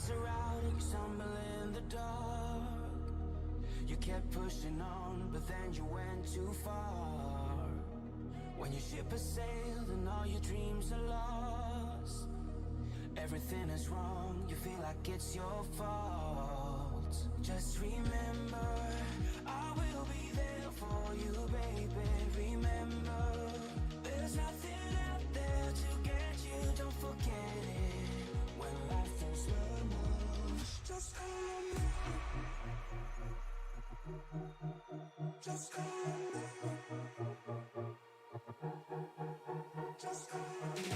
lights are out and you stumble in the dark. You kept pushing on, but then you went too far. When your ship has sailed and all your dreams are lost, everything is wrong, you feel like it's your fault. Just remember, I will be there for you, baby. Remember, there's nothing out there to get you, don't forget it. When life throws lemons, just call me. Just call me. Just call me.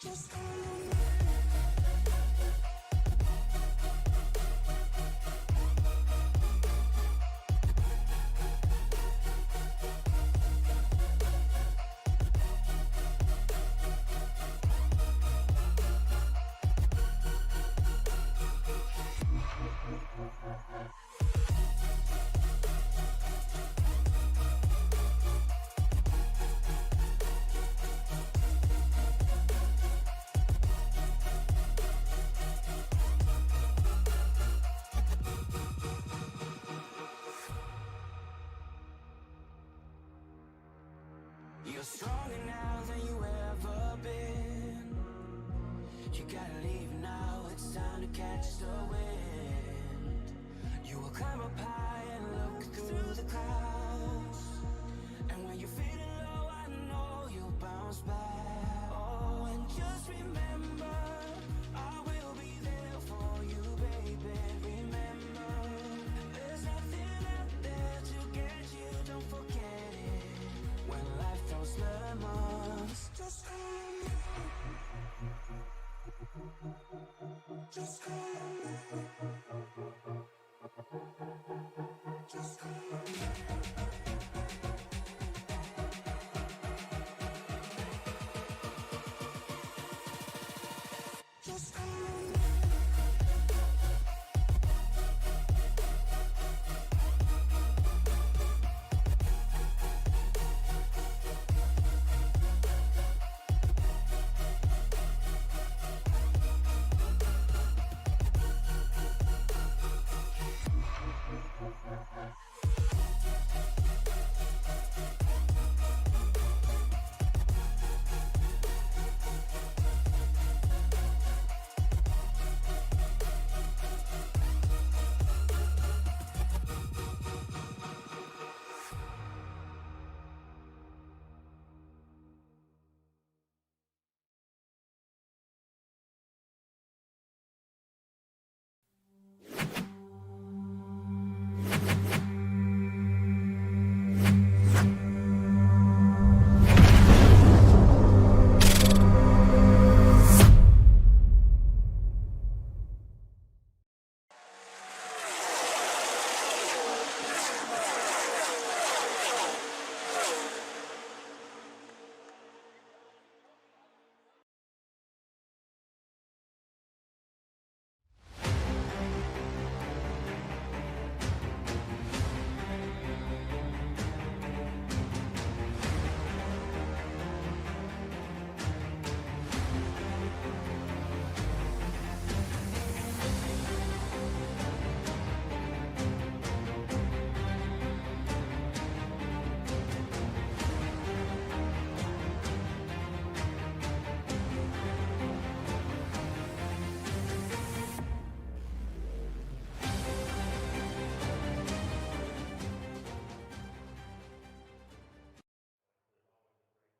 Just call me. You're stronger now than you ever been. You gotta leave now, it's time to catch the wind. You will climb up high and look through the clouds. And when you're feeling low, I know you'll bounce back. Oh, and just remember, I will be there for you, baby. Remember, there's nothing out there to get you, don't forget it. When life throws lemons, just call me. Just call me. Just call me. Just call me.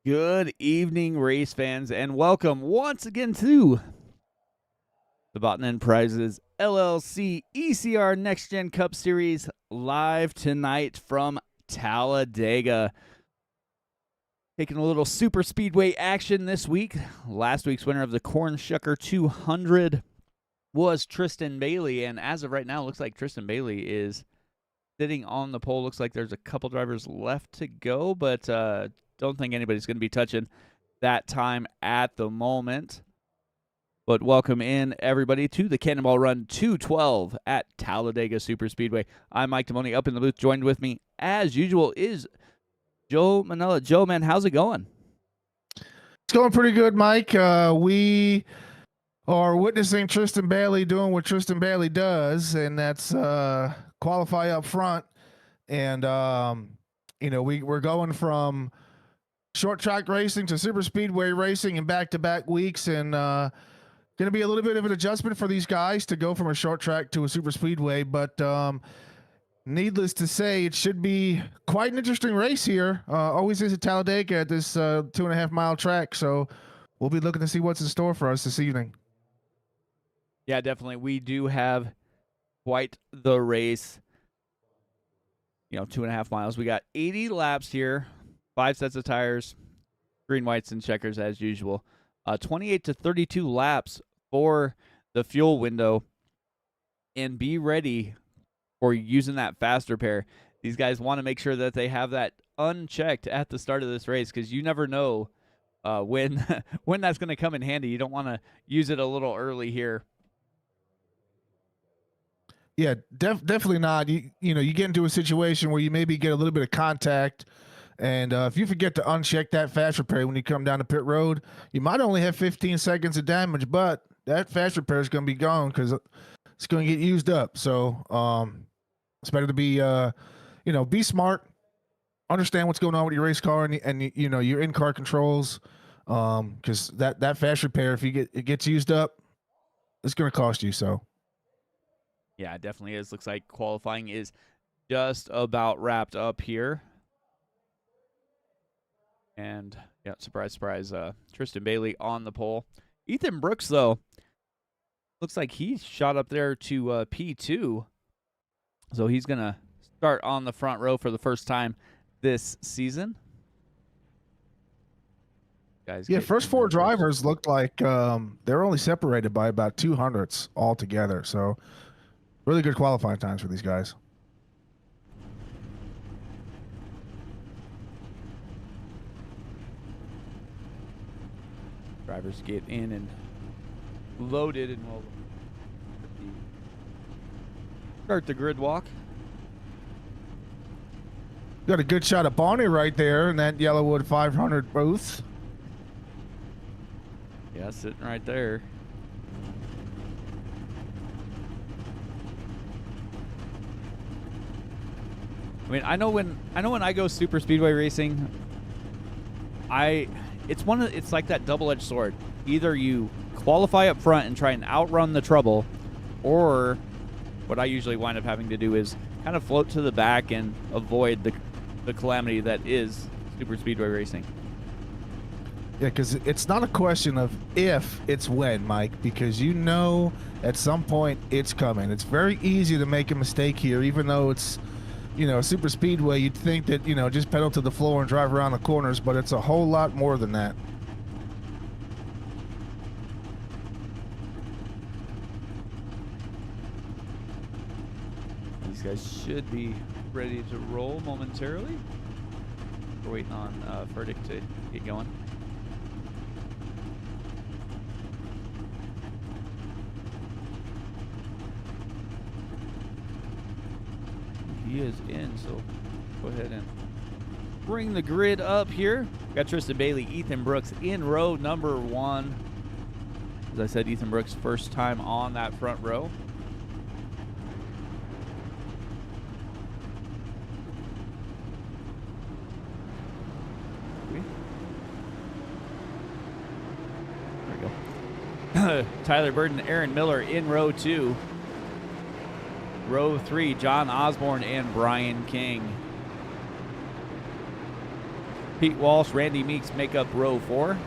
Good evening, race fans, and welcome once again to the Boughton Enterprises LLC ECR NextGen Cup Series live tonight from Talladega. Taking a little super speedway action this week. Last week's winner of the Corn Shucker 200 was Tristan Bailey, and as of right now, it looks like Tristan Bailey is sitting on the pole. Looks like there's a couple drivers left to go, but don't think anybody's going to be touching that time at the moment. But welcome in, everybody, to the Cannonball Run 212 at Talladega Super Speedway. I'm Mike Damoni, up in the booth. Joined with me, as usual, is Joe Manella. Joe, man, how's it going? It's going pretty good, Mike. We are witnessing Tristan Bailey doing what Tristan Bailey does, and that's qualify up front. And we're going from short track racing to super speedway racing in back-to-back weeks, and going to be a little bit of an adjustment for these guys to go from a short track to a super speedway. But needless to say, it should be quite an interesting race here. Always is at Talladega at this 2.5 mile track. So we'll be looking to see what's in store for us this evening. Yeah, definitely. We do have quite the race. 2.5 miles. We got 80 laps here, 5 sets of tires, green, whites, and checkers as usual. 28 to 32 laps for the fuel window. And be ready for using that faster pair. These guys want to make sure that they have that unchecked at the start of this race, because you never know when that's going to come in handy. You don't want to use it a little early here. Yeah, definitely not. You get into a situation where you maybe get a little bit of contact, and if you forget to uncheck that fast repair when you come down the pit road, you might only have 15 seconds of damage, but that fast repair is going to be gone because it's going to get used up. So it's better to be be smart, understand what's going on with your race car and your in-car controls, because that fast repair, if it gets used up, it's going to cost you. So. Yeah, it definitely is. Looks like qualifying is just about wrapped up here. And, yeah, surprise, surprise, Tristan Bailey on the pole. Ethan Brooks, though, looks like he shot up there to P2. So he's going to start on the front row for the first time this season. Guys, yeah, first 4 drivers looked like they're only separated by about 200ths altogether. So really good qualifying times for these guys. Drivers get in and loaded, and we'll start the grid walk. Got a good shot of Barney right there in that Yellowwood 500 booth. Yeah, sitting right there. I mean, I know when I go super speedway racing, it's like that double-edged sword. Either you qualify up front and try and outrun the trouble, or what I usually wind up having to do is kind of float to the back and avoid the calamity that is super speedway racing. Yeah, because it's not a question of if, it's when, Mike, because at some point it's coming. It's very easy to make a mistake here, even though it's super speedway. You'd think that, just pedal to the floor and drive around the corners, but it's a whole lot more than that. These guys should be ready to roll momentarily. We're waiting on Verdict to get going. He is in, so go ahead and bring the grid up here. Got Tristan Bailey, Ethan Brooks in row number 1. As I said, Ethan Brooks first time on that front row. There we go. Tyler Burden, Aaron Miller in row 2. Row 3, John Osborne and Brian King. Pete Walsh, Randy Meeks make up row 4.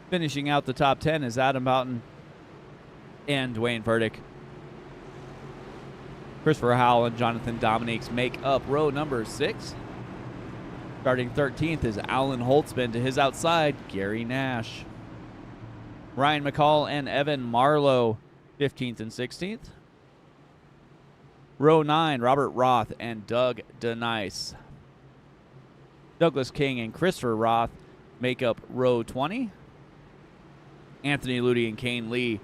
Finishing out the top 10 is Adam Boughton and Dwayne Verdict. Christopher Howell and Jonathan Dominiques make up row number 6. Starting 13th is Alan Holtzman. To his outside, Gary Nash. Ryan McCall and Evan Marlowe, 15th and 16th. Row 9, Robert Roth and Doug Denice. Douglas King and Christopher Roth make up row 20. Anthony Ludi and Kane Lee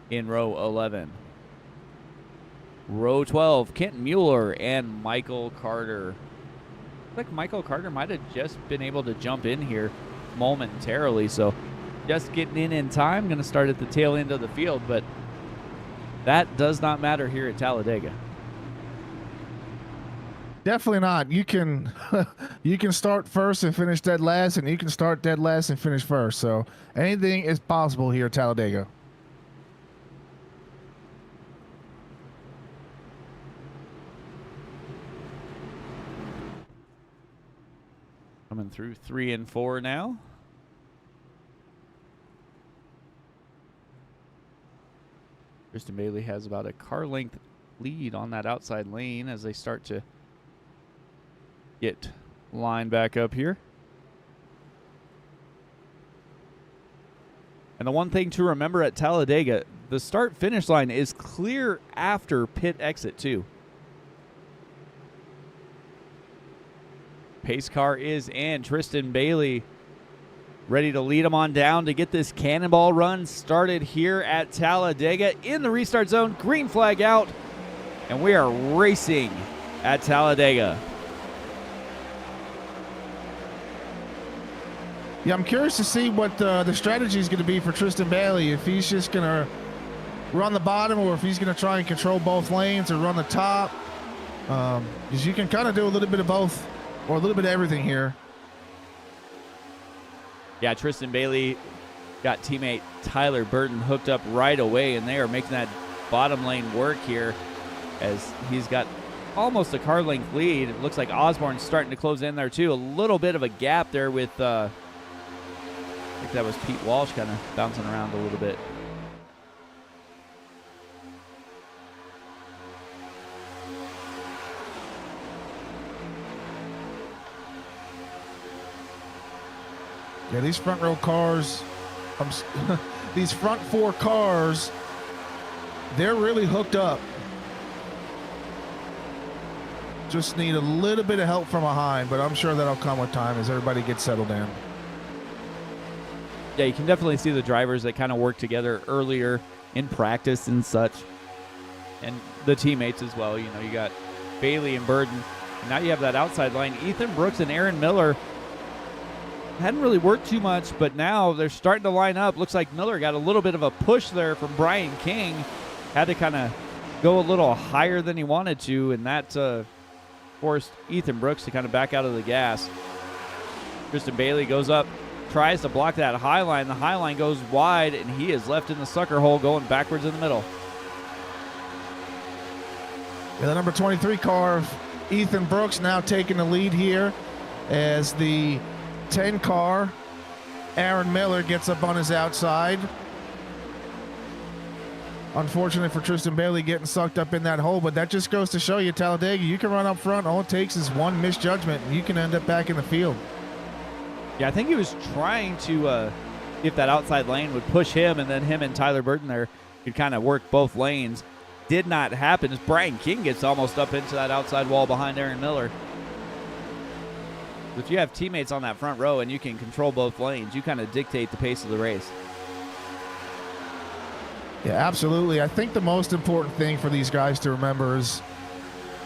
in row 11. Row 12, Kent Mueller and Michael Carter. like Michael Carter might have just been able to jump in here momentarily. So just getting in time, going to start at the tail end of the field, but that does not matter here at Talladega. Definitely not. You can you can start first and finish dead last, and you can start dead last and finish first. So anything is possible here at Talladega. Coming through 3 and 4 now. Tristan Bailey has about a car length lead on that outside lane as they start to get lined back up here. And the one thing to remember at Talladega, the start-finish line is clear after pit exit too. Pace car is in. Tristan Bailey ready to lead him on down to get this cannonball run started here at Talladega in the restart zone. Green flag out, and we are racing at Talladega. Yeah, I'm curious to see what the strategy is going to be for Tristan Bailey. If he's just going to run the bottom, or if he's going to try and control both lanes or run the top. Because you can kind of do a little bit of both, or a little bit of everything here. Yeah, Tristan Bailey got teammate Tyler Boughton hooked up right away, and they are making that bottom lane work here as he's got almost a car length lead. It looks like Osborne's starting to close in there too. A little bit of a gap there with, I think that was Pete Walsh kind of bouncing around a little bit. Yeah, these front row cars, these front 4 cars, they're really hooked up. Just need a little bit of help from behind, but I'm sure that'll come with time as everybody gets settled in. Yeah, you can definitely see the drivers that kind of work together earlier in practice and such, and the teammates as well. You know, you got Bailey and Boughton, and now you have that outside line. Ethan Brooks and Aaron Miller hadn't really worked too much, but now they're starting to line up. Looks like Miller got a little bit of a push there from Brian King. Had to kind of go a little higher than he wanted to, and that forced Ethan Brooks to kind of back out of the gas. Tristan Bailey goes up, tries to block that high line. The high line goes wide, and he is left in the sucker hole going backwards in the middle. Yeah, the number 23 car, Ethan Brooks, now taking the lead here as the 10 car, Aaron Miller, gets up on his outside. Unfortunate for Tristan Bailey getting sucked up in that hole, but that just goes to show you, Talladega, you can run up front. All it takes is one misjudgment, and you can end up back in the field. Yeah, I think he was trying to if that outside lane would push him, and then him and Tyler Boughton there could kind of work both lanes. Did not happen as Brian King gets almost up into that outside wall behind Aaron Miller. If you have teammates on that front row and you can control both lanes, you kind of dictate the pace of the race. Yeah, absolutely. I think the most important thing for these guys to remember is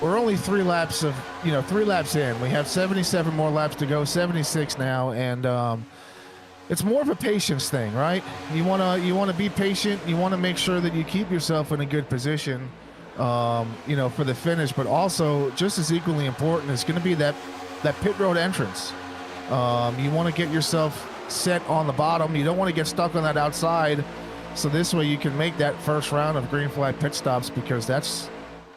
we're only 3 laps in. We have 77 more laps to go, 76 now, and it's more of a patience thing, right? You want to be patient. You want to make sure that you keep yourself in a good position, for the finish. But also, just as equally important, is going to be that pit road entrance. You want to get yourself set on the bottom. You don't want to get stuck on that outside. So this way you can make that first round of green flag pit stops, because that's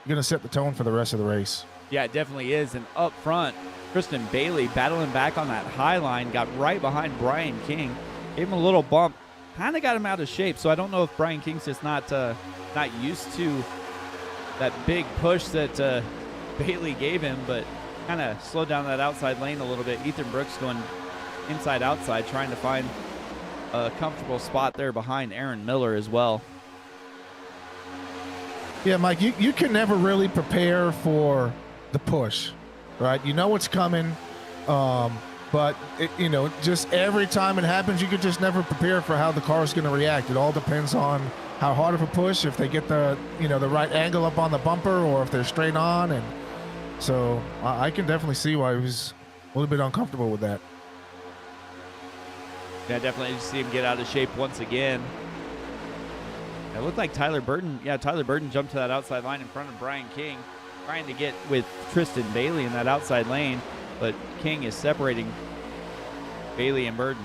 going to set the tone for the rest of the race. Yeah, it definitely is. And up front, Tristan Bailey battling back on that high line, got right behind Brian King, gave him a little bump, kind of got him out of shape. So I don't know if Brian King's just not used to that big push that Bailey gave him, but kind of slowed down that outside lane a little bit. Ethan Brooks going inside outside, trying to find a comfortable spot there behind Aaron Miller as well. Yeah, Mike, you can never really prepare for the push, right? You know what's coming, but just every time it happens, you could just never prepare for how the car is going to react. It all depends on how hard of a push, if they get the right angle up on the bumper, or if they're straight on. And so I can definitely see why he was a little bit uncomfortable with that. Yeah, definitely just see him get out of shape once again. It looked like Tyler Burton. Yeah, Tyler Burton jumped to that outside line in front of Brian King, trying to get with Tristan Bailey in that outside lane, but King is separating Bailey and Burton.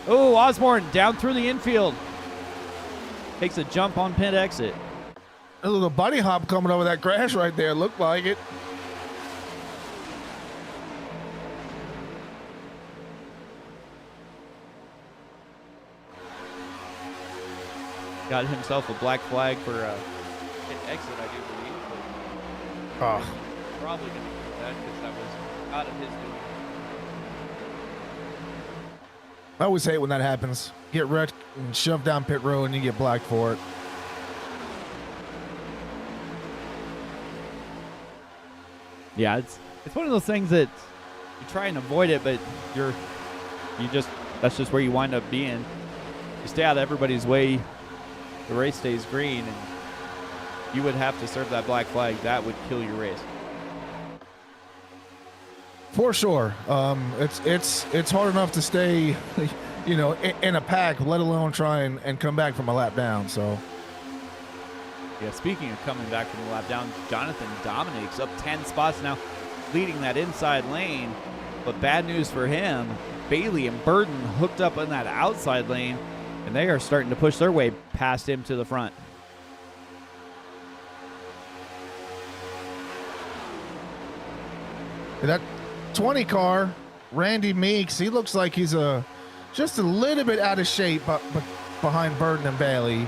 Oh, Osborne down through the infield. Takes a jump on pit exit. A little bunny hop coming over that grass right there. Looked like it. Got himself a black flag for pit exit, I do believe. But Oh, probably going to do that because that was out of his doing. I always hate when that happens. Get wrecked and shoved down pit road and you get black for it. Yeah, it's one of those things that you try and avoid it, but that's just where you wind up being. You stay out of everybody's way, the race stays green, and you would have to serve that black flag. That would kill your race. For sure. It's hard enough to stay, in a pack, let alone try and come back from a lap down. So. Yeah, speaking of coming back from the lap down, Jonathan Dominic's up 10 spots now, leading that inside lane. But bad news for him, Bailey and Burton hooked up in that outside lane, and they are starting to push their way past him to the front. That 20 car, Randy Meeks, he looks like he's just a little bit out of shape but behind Burton and Bailey.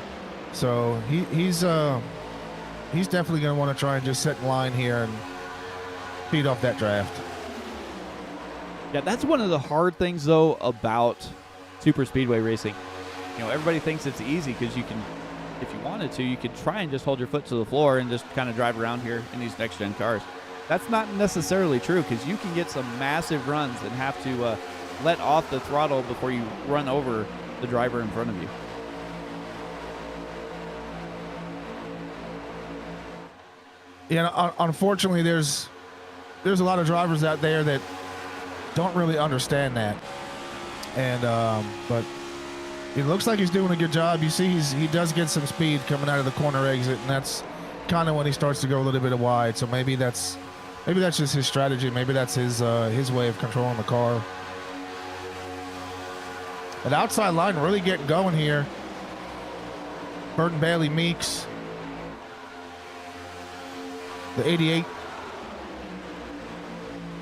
So he's definitely going to want to try and just sit in line here and feed off that draft. Yeah, that's one of the hard things, though, about super speedway racing. Everybody thinks it's easy because you can, if you wanted to, you could try and just hold your foot to the floor and just kind of drive around here in these next-gen cars. That's not necessarily true because you can get some massive runs and have to let off the throttle before you run over the driver in front of you. Yeah, unfortunately, there's a lot of drivers out there that don't really understand that, and but it looks like he's doing a good job. You see, he does get some speed coming out of the corner exit, and that's kind of when he starts to go a little bit wide. So maybe that's just his strategy. Maybe that's his way of controlling the car. But outside line really getting going here. Burton, Bailey, Meeks. The 88.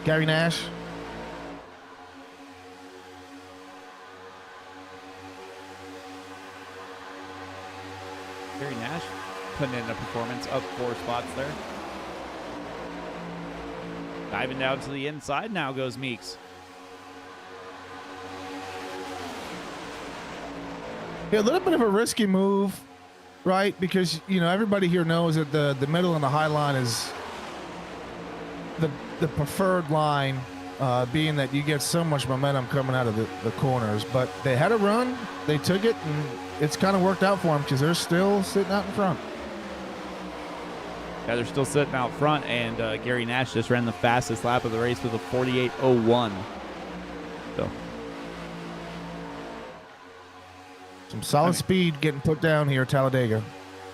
Gary Nash. Gary Nash putting in a performance, up 4 spots there. Diving down to the inside now goes Meeks. Yeah, a little bit of a risky move, right? Because, everybody here knows that the middle and the high line is the preferred line, being that you get so much momentum coming out of the corners. But they had a run, they took it, and it's kind of worked out for them because they're still sitting out in front. Yeah, they're still sitting out front, and Gary Nash just ran the fastest lap of the race with a 48.01. So some solid speed getting put down here at Talladega.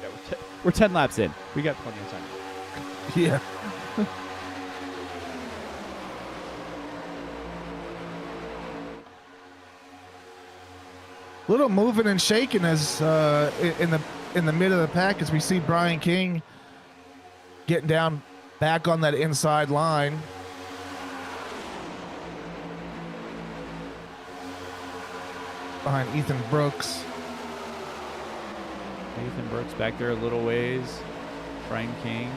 Yeah, we're 10 laps in. We got plenty of time. Yeah. Little moving and shaking as in the mid of the pack as we see Brian King getting down back on that inside line. Behind Ethan Brooks. Ethan Brooks back there a little ways. Brian King.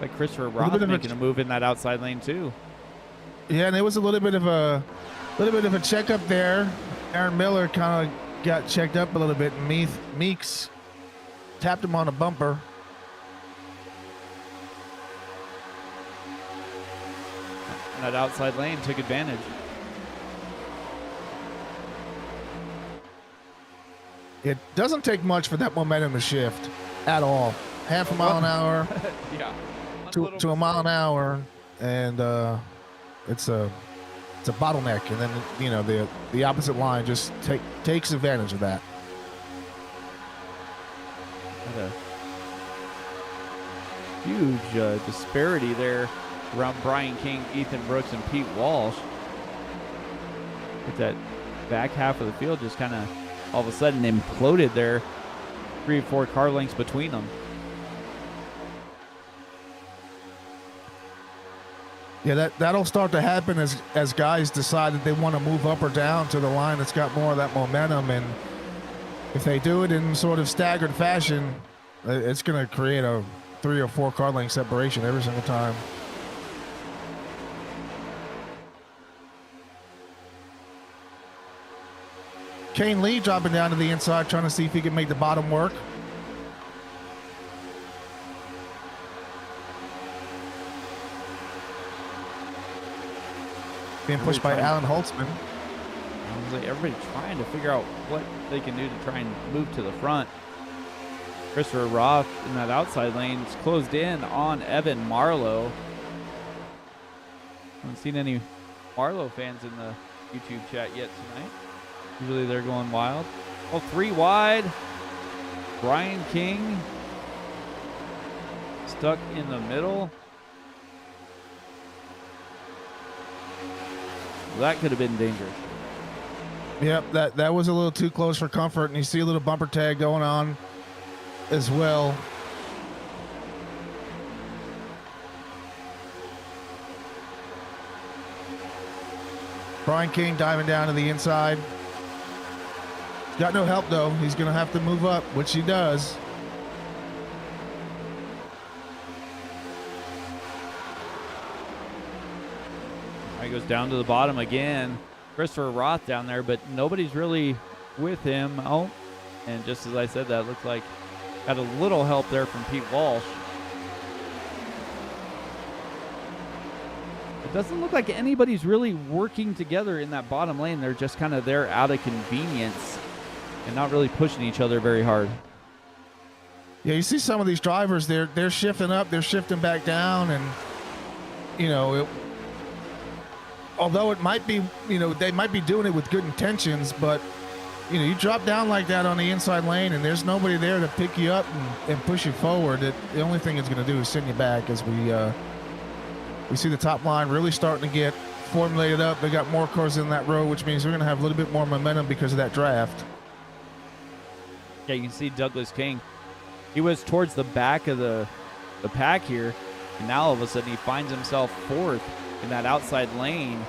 Like Christopher Roth making a move in that outside lane too. Yeah, and it was a little bit of a checkup there. Aaron Miller kind of got checked up a little bit, and Meeks tapped him on a bumper. That outside lane took advantage. It doesn't take much for that momentum to shift at all. Half a mile an hour Yeah. to a mile an hour, and it's a bottleneck, and then you know the opposite line just takes advantage of that. What a huge disparity there around Brian King, Ethan Brooks, and Pete Walsh. With that back half of the field just kind of all of a sudden imploded there. 3 or 4 car lengths between them. Yeah, that'll start to happen as guys decide that they want to move up or down to the line that's got more of that momentum, and if they do it in sort of staggered fashion, it's going to create a 3 or 4 car length separation every single time. Kane Lee dropping down to the inside, trying to see if he can make the bottom work. Being pushed by Alan Holtzman. Everybody trying to figure out what they can do to try and move to the front. Christopher Roth in that outside lane is closed in on Evan Marlowe. Haven't seen any Marlowe fans in the YouTube chat yet tonight. Usually they're going wild. Oh, 3 wide. Brian King stuck in the middle. That could have been dangerous. Yep, that was a little too close for comfort, and you see a little bumper tag going on as well. Brian King diving down to the inside. Got no help though. He's going to have to move up, which he does. He goes down to the bottom again. Christopher Roth down there, but nobody's really with him. Oh, and just as I said that, looks like got a little help there from Pete Walsh. It doesn't look like anybody's really working together in that bottom lane. They're just kind of there out of convenience and not really pushing each other very hard. Yeah, you see some of these drivers, they're shifting up, they're shifting back down, and you know, although it might be, you know, they might be doing it with good intentions, but you know, you drop down like that on the inside lane and there's nobody there to pick you up and push you forward. The only thing it's going to do is send you back, as we see the top line really starting to get formulated up. They got more cars in that row, which means they're going to have a little bit more momentum because of that draft. Yeah, you can see Douglas King. He was towards the back of the pack here, and now all of a sudden he finds himself fourth in that outside lane.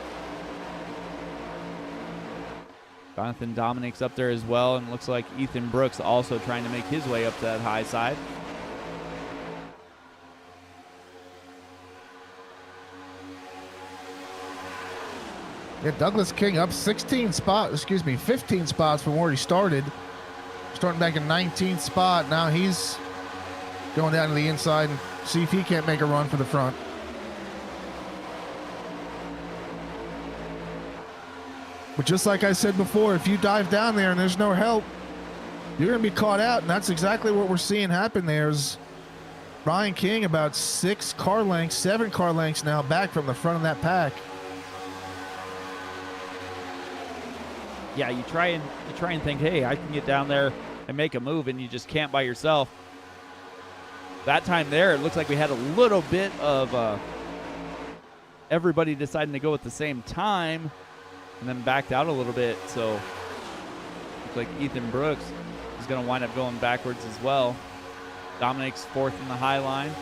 Jonathan Dominic's up there as well, and looks like Ethan Brooks also trying to make his way up to that high side. Yeah, Douglas King up 15 spots from where he started. Starting back in 19th spot. Now he's going down to the inside and see if he can't make a run for the front. But just like I said before, if you dive down there and there's no help, you're going to be caught out, and that's exactly what we're seeing happen. There's Brian King about 7 car lengths now back from the front of that pack. Yeah, you try and think, hey, I can get down there and make a move, and you just can't by yourself. That time there, it looks like we had a little bit of everybody deciding to go at the same time, and then backed out a little bit. So looks like Ethan Brooks is going to wind up going backwards as well. Dominic's fourth in the high line.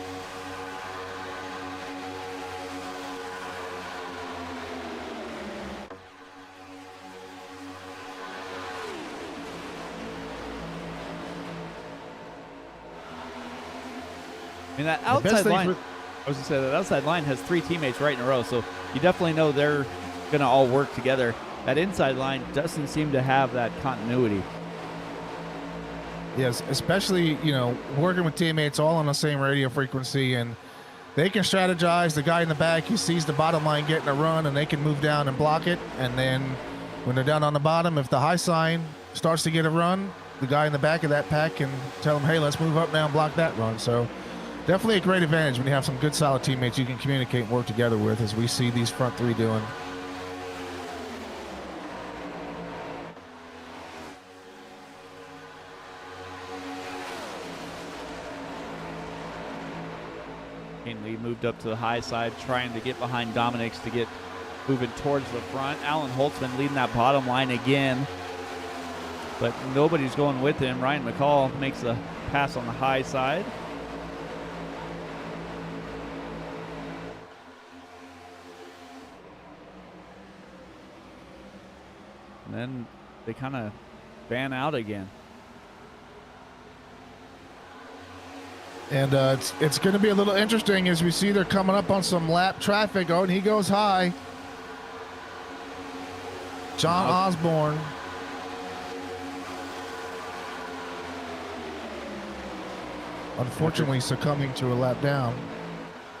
I mean, that outside line, I was going to say, that outside line has 3 teammates right in a row, so you definitely know they're going to all work together. That inside line doesn't seem to have that continuity. Yes, especially, you know, working with teammates all on the same radio frequency, and they can strategize. The guy in the back, he sees the bottom line getting a run, and they can move down and block it. And then when they're down on the bottom, if the high sign starts to get a run, the guy in the back of that pack can tell them, hey, let's move up now and block that run. So definitely a great advantage when you have some good, solid teammates you can communicate and work together with, as we see these front three doing. Lee moved up to the high side, trying to get behind Dominic's to get moving towards the front. Alan Holtzman leading that bottom line again, but nobody's going with him. Ryan McCall makes a pass on the high side. And then they kind of fan out again. And it's going to be a little interesting as we see they're coming up on some lap traffic. Oh, and he goes high. John Osborne. Unfortunately succumbing to a lap down.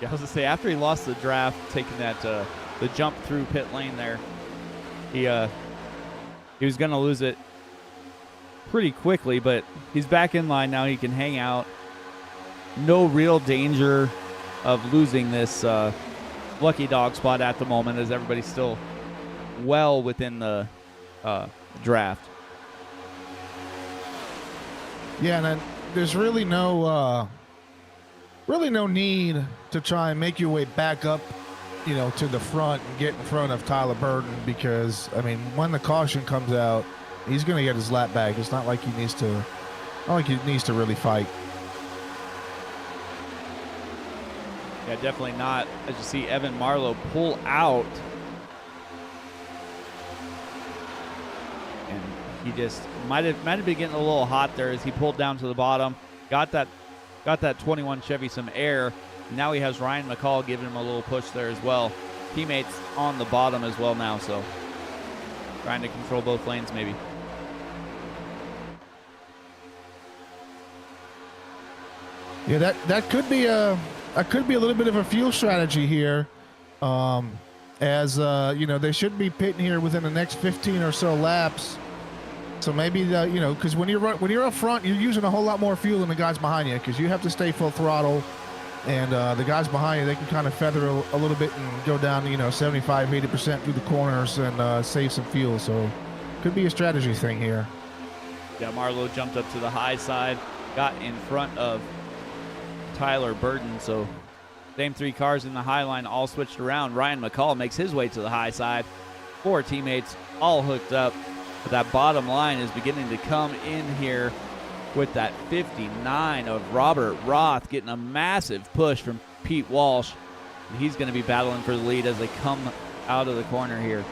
Yeah, I was going to say, after he lost the draft, taking that the jump through pit lane there, he was going to lose it pretty quickly, but he's back in line now. He can hang out. No real danger of losing this lucky dog spot at the moment, as everybody's still well within the draft. Yeah, and then there's really no need to try and make your way back up, to the front and get in front of Tyler Boughton, because I mean, when the caution comes out, he's going to get his lap back. It's not like he needs to really fight. Yeah, definitely not. As you see Evan Marlowe pull out. And he just might have been getting a little hot there as he pulled down to the bottom. Got that 21 Chevy some air. Now he has Ryan McCall giving him a little push there as well. Teammates on the bottom as well now, so trying to control both lanes maybe. Yeah, that could be a little bit of a fuel strategy here, as they should be pitting here within the next 15 or so laps. So maybe because when you're up front, you're using a whole lot more fuel than the guys behind you, because you have to stay full throttle, and the guys behind you, they can kind of feather a little bit and go down 75-80% through the corners and save some fuel. So could be a strategy thing here. Yeah, Marlowe jumped up to the high side, got in front of Tyler Boughton, so same three cars in the high line all switched around. Ryan McCall makes his way to the high side. 4 teammates all hooked up, but that bottom line is beginning to come in here with that 59 of Robert Roth getting a massive push from Pete Walsh. And he's going to be battling for the lead as they come out of the corner here.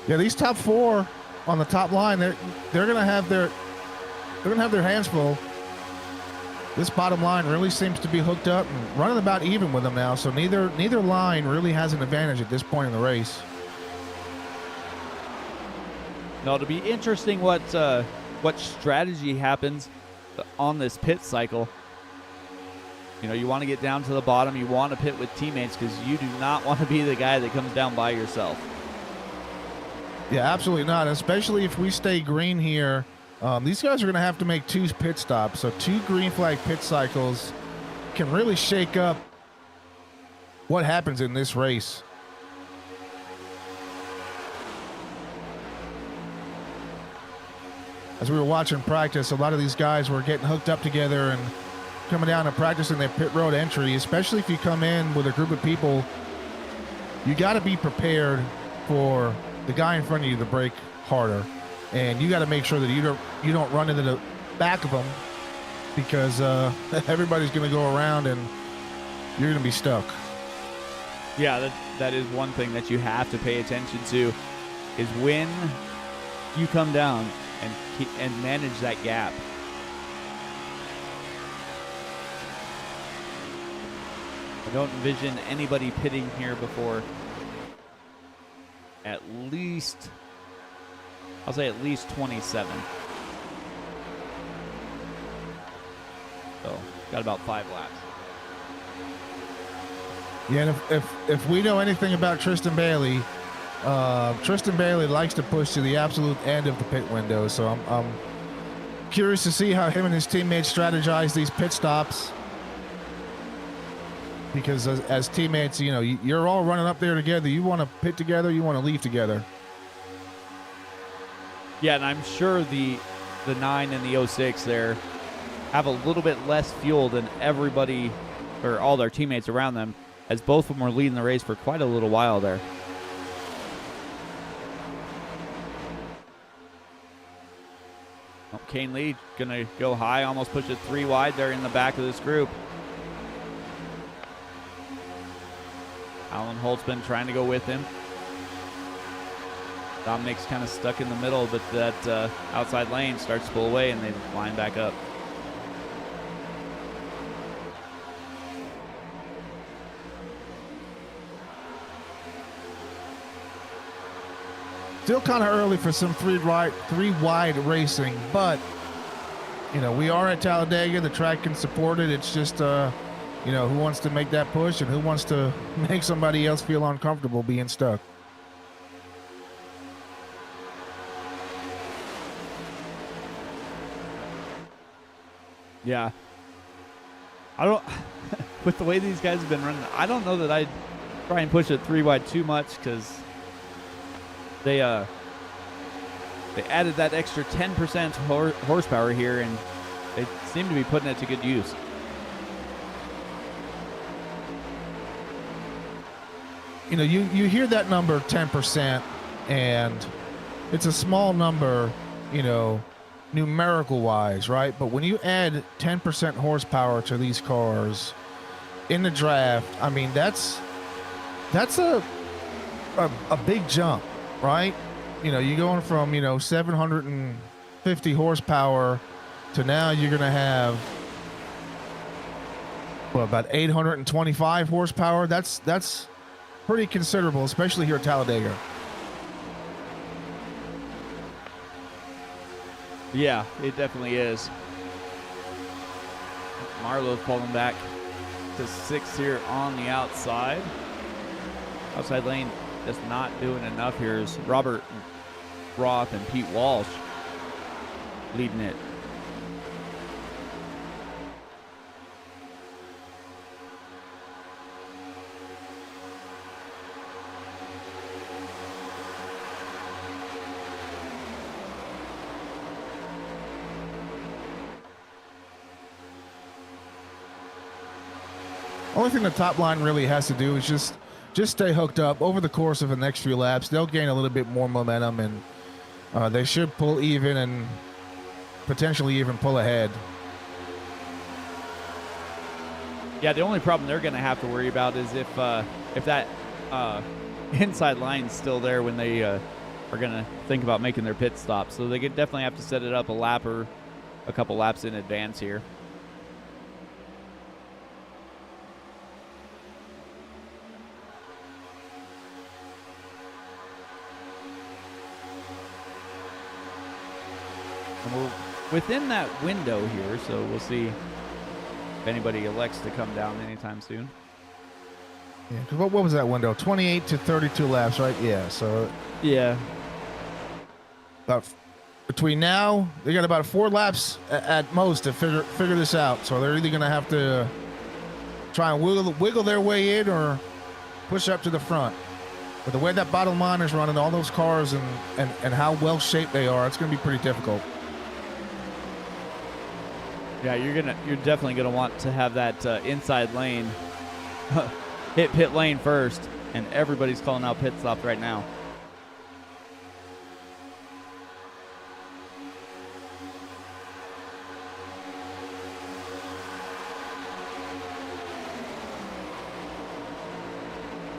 Yeah, these top 4 on the top line, they're gonna have their hands full. This bottom line really seems to be hooked up and running about even with them now. So neither line really has an advantage at this point in the race. Now it'll be interesting what strategy happens on this pit cycle. You want to get down to the bottom. You want to pit with teammates, because you do not want to be the guy that comes down by yourself. Yeah, absolutely not. Especially if we stay green here. These guys are going to have to make 2 pit stops. So 2 green flag pit cycles can really shake up what happens in this race. As we were watching practice, a lot of these guys were getting hooked up together and coming down and practicing their pit road entry, especially if you come in with a group of people. You got to be prepared for the guy in front of you to brake harder, and you got to make sure that you don't run into the back of them, because everybody's going to go around and you're going to be stuck. Yeah, that is one thing that you have to pay attention to, is when you come down and manage that gap. I don't envision anybody pitting here before at least 27. So got about 5 laps. Yeah, and if we know anything about Tristan Bailey, Tristan Bailey likes to push to the absolute end of the pit window, so I'm curious to see how him and his teammates strategize these pit stops. Because as teammates, you know, you're all running up there together. You want to pit together, you want to leave together. Yeah, and I'm sure the 9 and the 06 there have a little bit less fuel than everybody or all their teammates around them, as both of them were leading the race for quite a little while there. Oh, Kane Lee going to go high, almost push it 3 wide there in the back of this group. Alan Holtzman trying to go with him. Dominic's kind of stuck in the middle, but that outside lane starts to pull away and they line back up. Still kind of early for some three wide racing, but you know, we are at Talladega. The track can support it. It's just you know, who wants to make that push and who wants to make somebody else feel uncomfortable being stuck. Yeah. I don't, with the way these guys have been running, I don't know that I'd try and push it 3 wide too much, because they added that extra 10% horsepower here, and they seem to be putting it to good use. You know, you hear that number 10%, and it's a small number, you know, numerical wise, right? But when you add 10% horsepower to these cars in the draft, I mean, that's a big jump, right? You know, you're going from, you know, 750 horsepower to now you're going to have, well, about 825 horsepower. That's pretty considerable, especially here at Talladega. Yeah, it definitely is. Marlowe's pulling back to 6th here on the outside. Outside lane just not doing enough here is Robert Roth and Pete Walsh leading it. Only thing the top line really has to do is just stay hooked up over the course of the next few laps. They'll gain a little bit more momentum, and they should pull even and potentially even pull ahead. Yeah, the only problem they're going to have to worry about is if that inside line's still there when they are going to think about making their pit stop. So they could definitely have to set it up a lap or a couple laps in advance here. And we're within that window here, so we'll see if anybody elects to come down anytime soon. Yeah, because what was that window? 28 to 32 laps, right? Yeah, so yeah, about between now, they got about 4 laps at most to figure this out. So they're either going to have to try and wiggle their way in or push up to the front. But the way that bottom line is running, all those cars and how well shaped they are, it's going to be pretty difficult. Yeah, you're definitely gonna want to have that inside lane hit pit lane first, and everybody's calling out pit stops right now.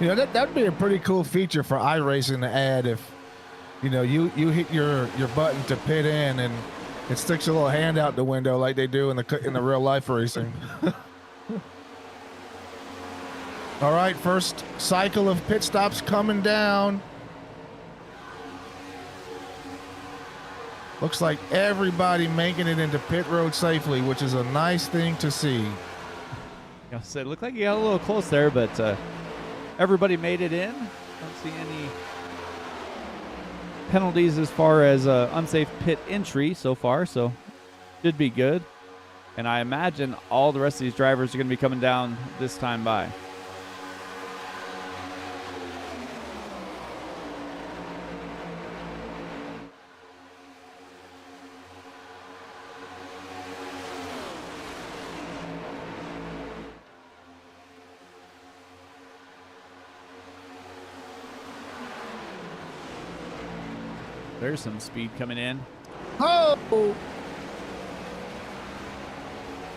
You know, that'd be a pretty cool feature for iRacing to add if, you know, you hit your button to pit in and it sticks a little hand out the window like they do in the real life racing. All right, first cycle of pit stops coming down. Looks like everybody making it into pit road safely, which is a nice thing to see. I said, looked like you got a little close there, but everybody made it in. Don't see any penalties as far as unsafe pit entry so far, so should be good. And I imagine all the rest of these drivers are going to be coming down this time by. There's some speed coming in. Oh!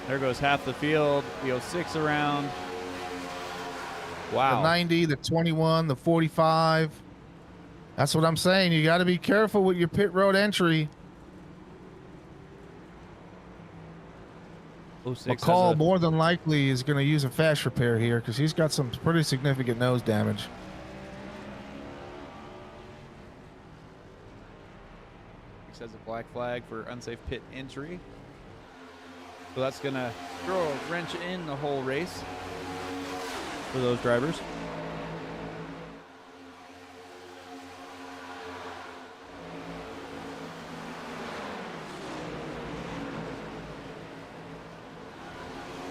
There goes half the field. The 06 around. Wow. The 90, the 21, the 45. That's what I'm saying. You got to be careful with your pit road entry. 06 McCall more than likely is going to use a fast repair here because he's got some pretty significant nose damage. Has a black flag for unsafe pit entry. So that's going to throw a wrench in the whole race for those drivers.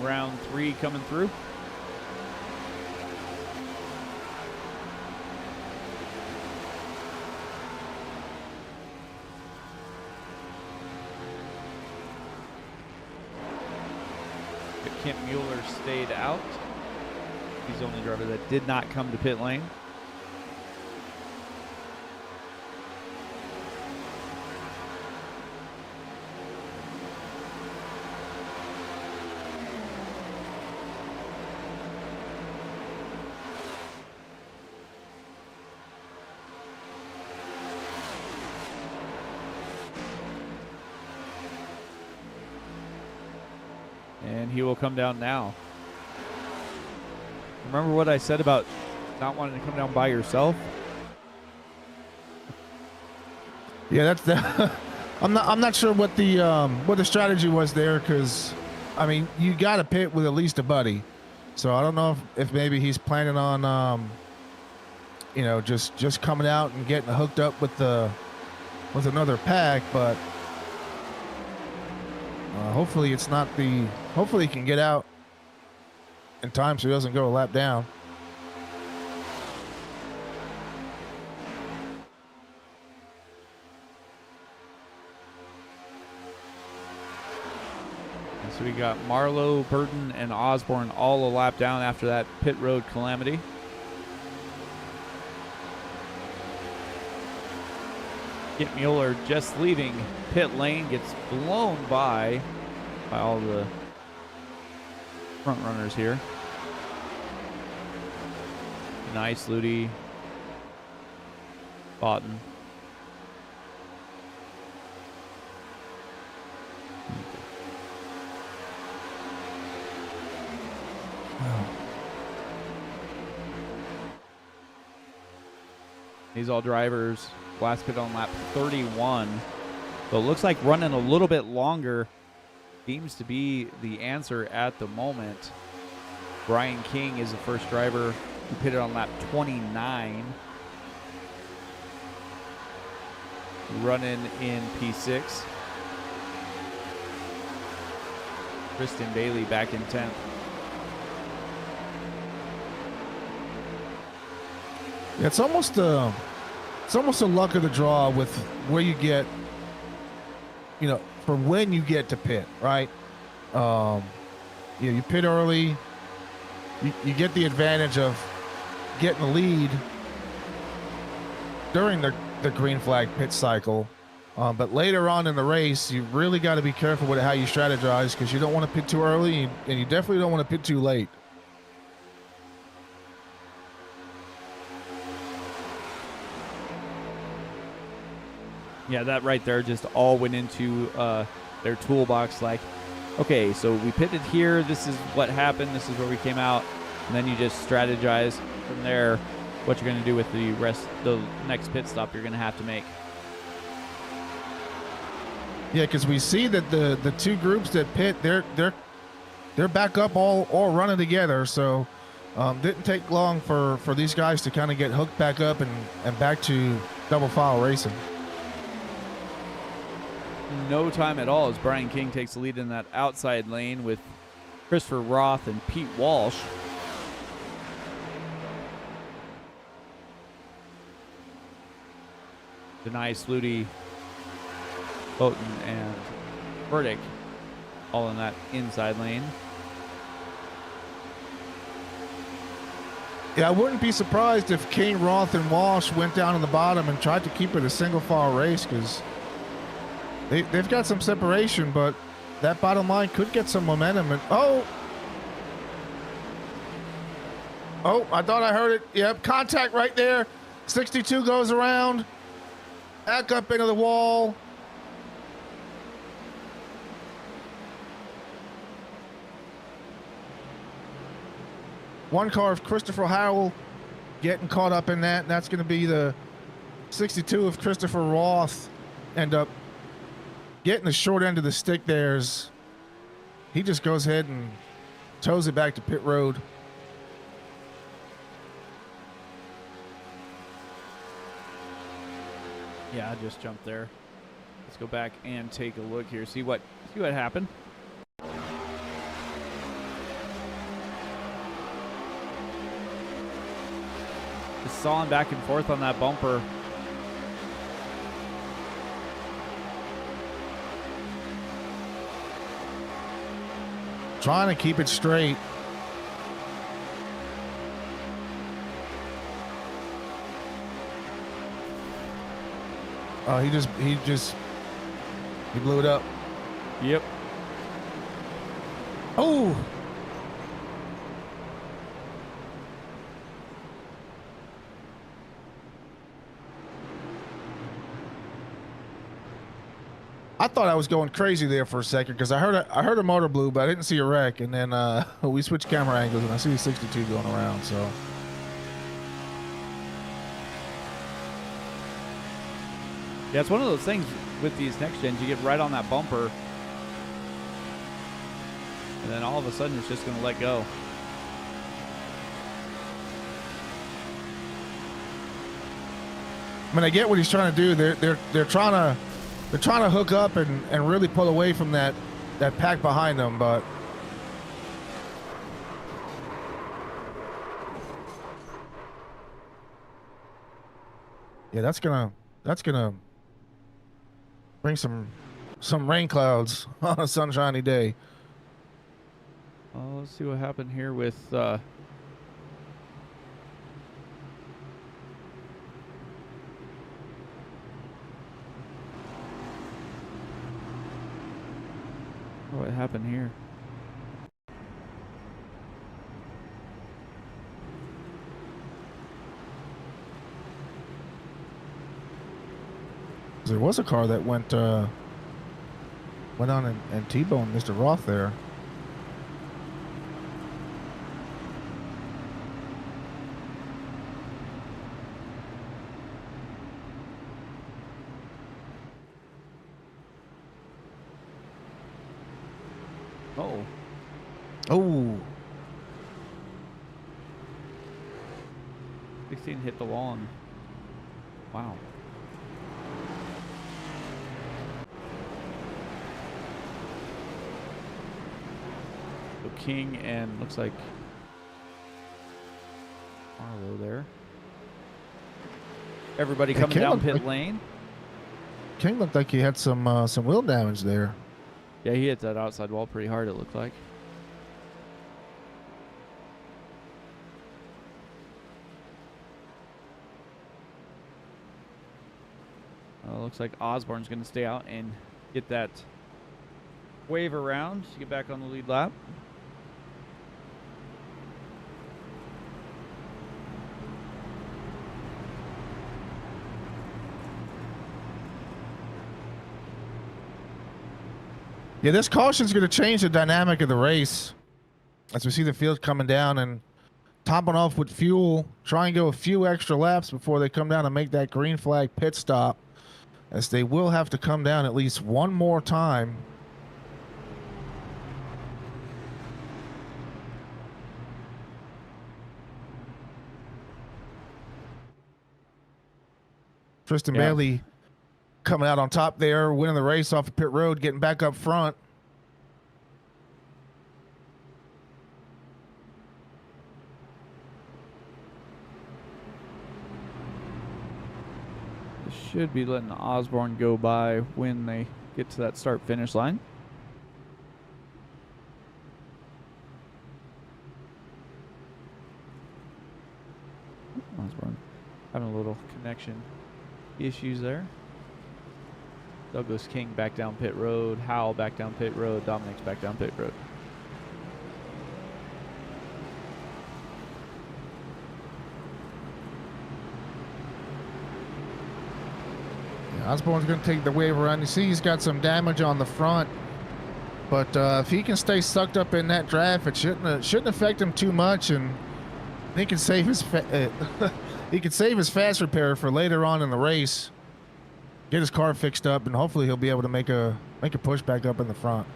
Round 3 coming through. Kent Mueller stayed out. He's the only driver that did not come to pit lane. And he will come down now. Remember what I said about not wanting to come down by yourself? Yeah, that's the. I'm not sure what the strategy was there because, I mean, you got to pit with at least a buddy. So I don't know if maybe he's planning on you know, just coming out and getting hooked up with another pack, but hopefully it's not the. Hopefully he can get out in time so he doesn't go a lap down. And so we got Marlowe, Burton, and Osborne all a lap down after that pit road calamity. Kent Mueller just leaving pit lane, gets blown by all the front runners here. Nice, Ludi, Boughton. These all drivers. Last pit on lap 31. So it looks like running a little bit longer seems to be the answer at the moment. Brian King is the first driver who pitted on lap 29. Running in P6. Kristen Bailey back in 10th. It's almost a luck of the draw with where you get, you know, for when you get to pit, right? You pit early, you get the advantage of getting the lead during the green flag pit cycle. But later on in the race, you really got to be careful with how you strategize because you don't want to pit too early and you definitely don't want to pit too late. Yeah, that right there just all went into their toolbox. Like, okay, so we pitted here. This is what happened. This is where we came out. And then you just strategize from there what you're going to do with the next pit stop you're going to have to make. Yeah, because we see that the two groups that pit, they're back up all running together. So didn't take long for these guys to kind of get hooked back up and back to double file racing. no time at all as Brian King takes the lead in that outside lane with Christopher Roth and Pete Walsh. Denise Flutie, Boughton, and Burdick all in that inside lane. Yeah, I wouldn't be surprised if King, Roth, and Walsh went down in the bottom and tried to keep it a single file race, because they've got some separation, but that bottom line could get some momentum. And oh, I thought I heard it. Yep, contact right there. 62 goes around, back up into the wall. One car of Christopher Howell getting caught up in that, and that's going to be the 62 of Christopher Roth. End up getting the short end of the stick there as he just goes ahead and tows it back to pit road. Yeah, I just jumped there. Let's go back and take a look here. See what happened. Just sawing back and forth on that bumper. Trying to keep it straight. Oh, he blew it up. Yep. Oh. I thought I was going crazy there for a second because I heard a motor blew, but I didn't see a wreck. And then we switched camera angles and I see 62 going around. So yeah, it's one of those things with these next gens. You get right on that bumper, and then all of a sudden it's just going to let go. I mean, I get what he's trying to do. They're trying to hook up and really pull away from that pack behind them, but yeah, that's gonna bring some rain clouds on a sunshiny day. Let's see what happened here with what happened here. There was a car that went on and T-boned Mr. Roth there. Oh. 16 hit the wall and wow. So King and looks like Marlowe there. Everybody coming down pit lane. King looked like he had some wheel damage there. Yeah, he hit that outside wall pretty hard, it looked like. Looks like Osborne's going to stay out and get that wave around to get back on the lead lap. Yeah, this caution's going to change the dynamic of the race as we see the field coming down and topping off with fuel. Try and go a few extra laps before they come down and make that green flag pit stop, as they will have to come down at least one more time. Tristan Bailey coming out on top there, winning the race off the pit road, getting back up front. Should be letting Osborne go by when they get to that start-finish line. Osborne having a little connection issues there. Douglas King back down pit road. Howell back down pit road. Dominic's back down pit road. Osborne's going to take the wave around. You see he's got some damage on the front, but if he can stay sucked up in that draft, it shouldn't affect him too much, and he can save his fast repair for later on in the race. Get his car fixed up, and hopefully he'll be able to make a push back up in the front.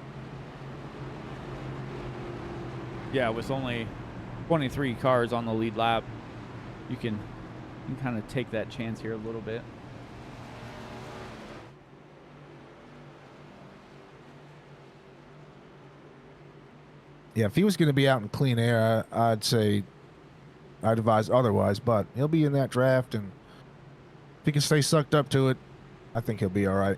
Yeah, with only 23 cars on the lead lap, you can kind of take that chance here a little bit. Yeah, if he was going to be out in clean air, I'd advise otherwise, but he'll be in that draft, and if he can stay sucked up to it, I think he'll be all right.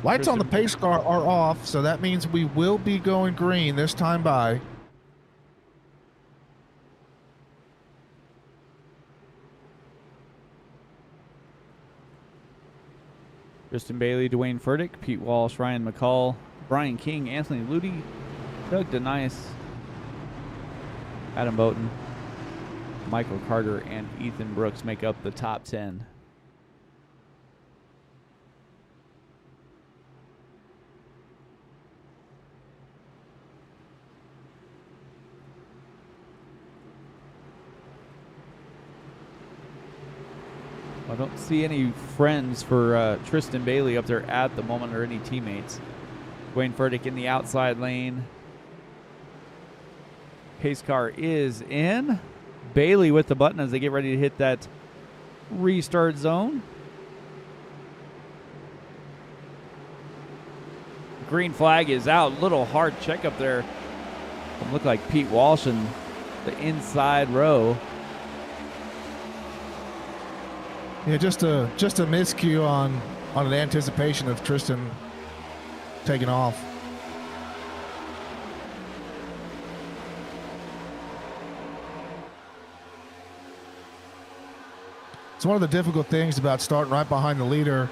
Lights on the pace car are off, so that means we will be going green this time by. Tristan Bailey, Dwayne Furtick, Pete Walsh, Ryan McCall, Brian King, Anthony Ludi, Doug Denise, Adam Boughton, Michael Carter, and Ethan Brooks make up the top 10. I don't see any friends for Tristan Bailey up there at the moment, or any teammates. Dwayne Furtick in the outside lane. Pace car is in. Bailey with the button as they get ready to hit that restart zone. Green flag is out. Little hard check up there. It looked like Pete Walsh in the inside row. Yeah, just a miscue on an anticipation of Tristan taking off. It's one of the difficult things about starting right behind the leader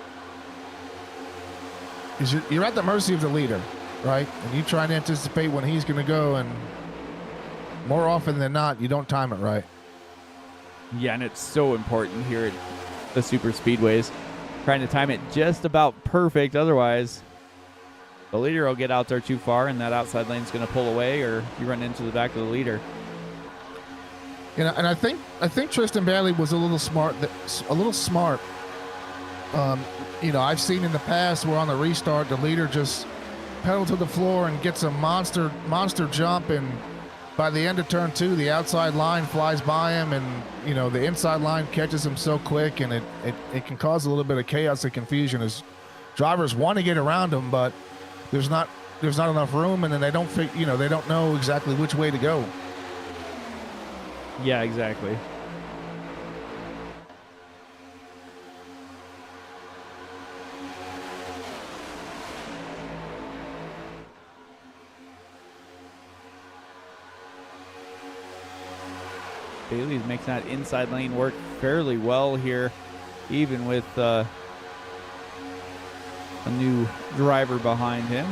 is you're at the mercy of the leader, right? And you try and anticipate when he's going to go, and more often than not, you don't time it right. Yeah, and it's so important here at the super speedways, trying to time it just about perfect. Otherwise, the leader will get out there too far, and that outside lane's going to pull away, or you run into the back of the leader. You know, and I think Tristan Bailey was a little smart. You know, I've seen in the past where on the restart the leader just pedal to the floor and gets a monster jump, and by the end of turn 2, the outside line flies by him, and you know the inside line catches him so quick, and it can cause a little bit of chaos and confusion as drivers want to get around him, but there's not enough room, and then they don't know exactly which way to go. Yeah, exactly. Bailey's making that inside lane work fairly well here, even with a new driver behind him.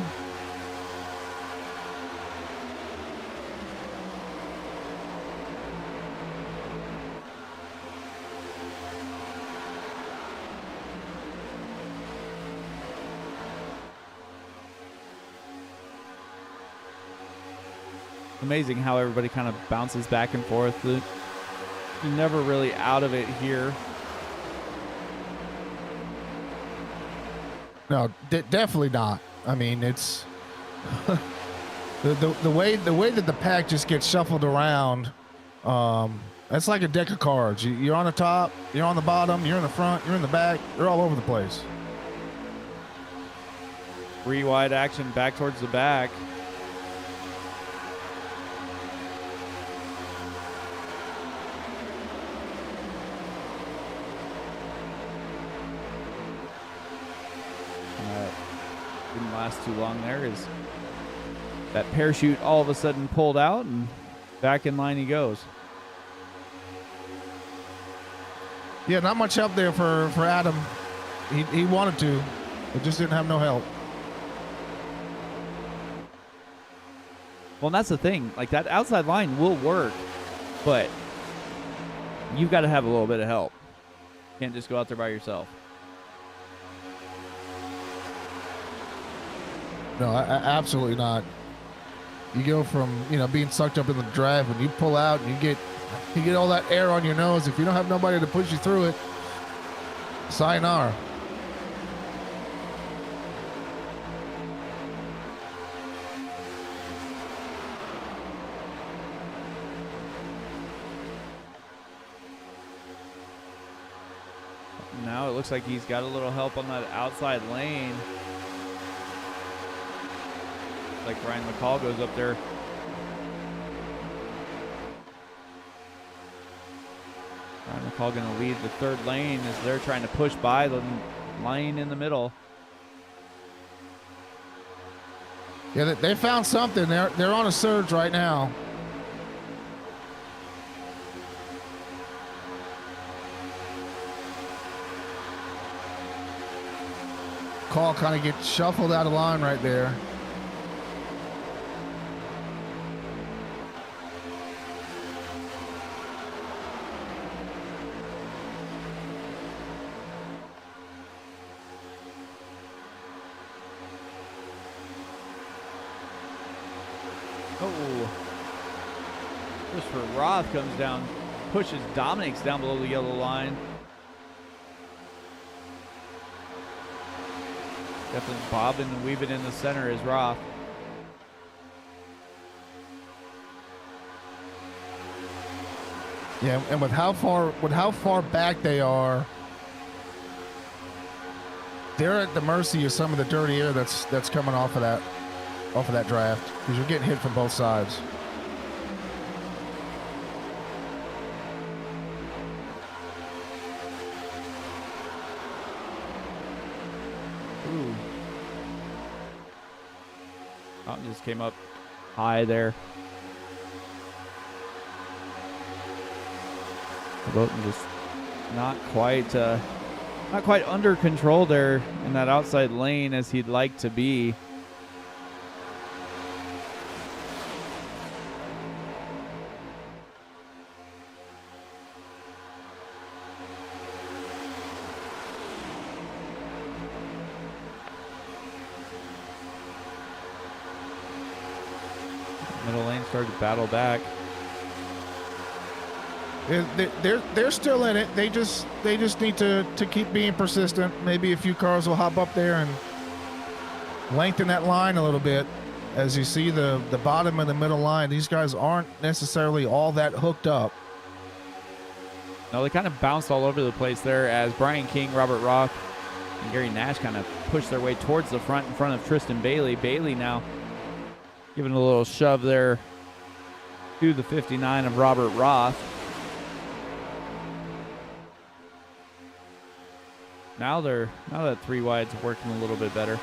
Amazing how everybody kind of bounces back and forth. Never really out of it here. No, definitely not. I mean, it's the way that the pack just gets shuffled around. It's like a deck of cards. You're on the top, you're on the bottom, you're in the front, you're in the back. You're all over the place. 3 wide action back towards the back. Didn't last too long there as that parachute all of a sudden pulled out and back in line he goes. Yeah, not much help there for Adam. He wanted to, but just didn't have no help. Well, and that's the thing. Like, that outside line will work, but you've got to have a little bit of help. You can't just go out there by yourself. No, absolutely not. You go from, being sucked up in the drive, and you pull out and you get all that air on your nose. If you don't have nobody to push you through it, sayonara. Now it looks like he's got a little help on that outside lane. Like Ryan McCall goes up there. Ryan McCall going to lead the third lane as they're trying to push by the line in the middle. Yeah, they found something. They're on a surge right now. Call kind of gets shuffled out of line right there. Oh, Christopher Roth comes down, pushes Dominic's down below the yellow line. Definitely bobbing and weaving in the center is Roth. Yeah, and with how far back they are, they're at the mercy of some of the dirty air that's coming off of that draft, because you're getting hit from both sides. Ooh. Boughton just came up high there. Boughton just not quite under control there in that outside lane as he'd like to be. Middle lane started to battle back. They're still in it. They just need to keep being persistent. Maybe a few cars will hop up there and lengthen that line a little bit. As you see the bottom and the middle line, these guys aren't necessarily all that hooked up. No, they kind of bounced all over the place there as Brian King, Robert Roth, and Gary Nash kind of pushed their way towards the front in front of Tristan Bailey. Bailey now giving a little shove there to the 59 of Robert Roth. Now that 3 wide's working a little bit better.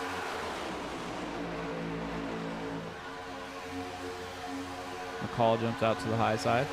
McCall jumps out to the high side.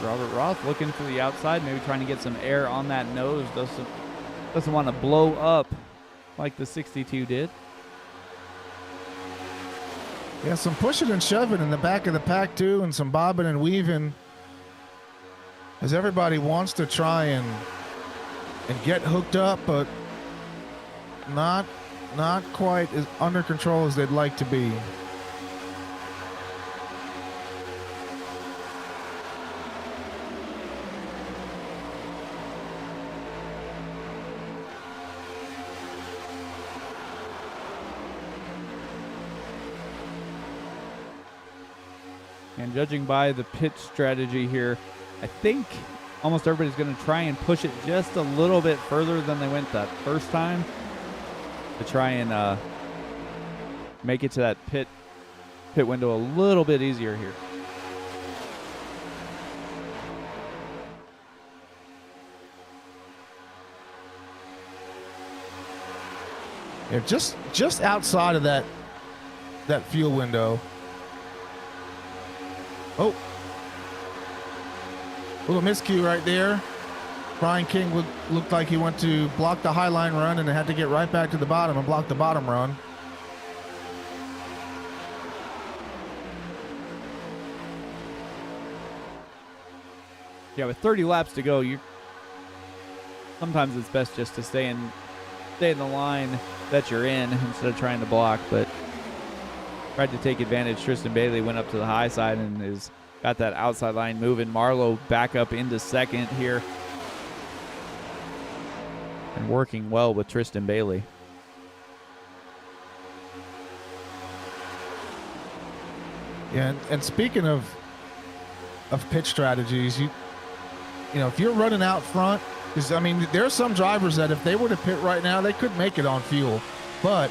Robert Roth looking for the outside, maybe trying to get some air on that nose. Doesn't want to blow up like the 62 did. Yeah, some pushing and shoving in the back of the pack too, and some bobbing and weaving, as everybody wants to try and get hooked up, but not quite as under control as they'd like to be. And judging by the pit strategy here, I think almost everybody's going to try and push it just a little bit further than they went that first time to try and make it to that pit window a little bit easier here. Yeah, just outside of that fuel window. Oh, little miscue right there. Brian King looked like he went to block the high line run and had to get right back to the bottom and block the bottom run. Yeah, with 30 laps to go, sometimes it's best just to stay in the line that you're in instead of trying to block, but tried to take advantage. Tristan Bailey went up to the high side and is got that outside line moving. Marlowe back up into second here and working well with Tristan Bailey. Yeah, and speaking of pit strategies, you know, if you're running out front, because I mean, there are some drivers that if they were to pit right now, they could make it on fuel, but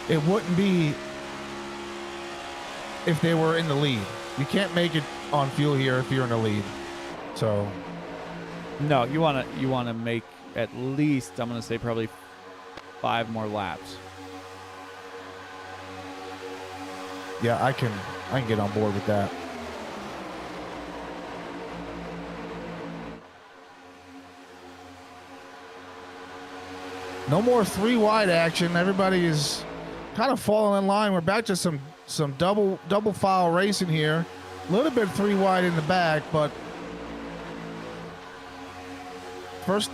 it wouldn't be if they were in the lead. You can't make it on fuel here if you're in the lead. So no, you want to make at least, I'm going to say probably 5 more laps. Yeah, I can get on board with that. No more 3 wide action. Everybody is kind of falling in line. We're back to some double file racing here. A little bit 3 wide in the back, but first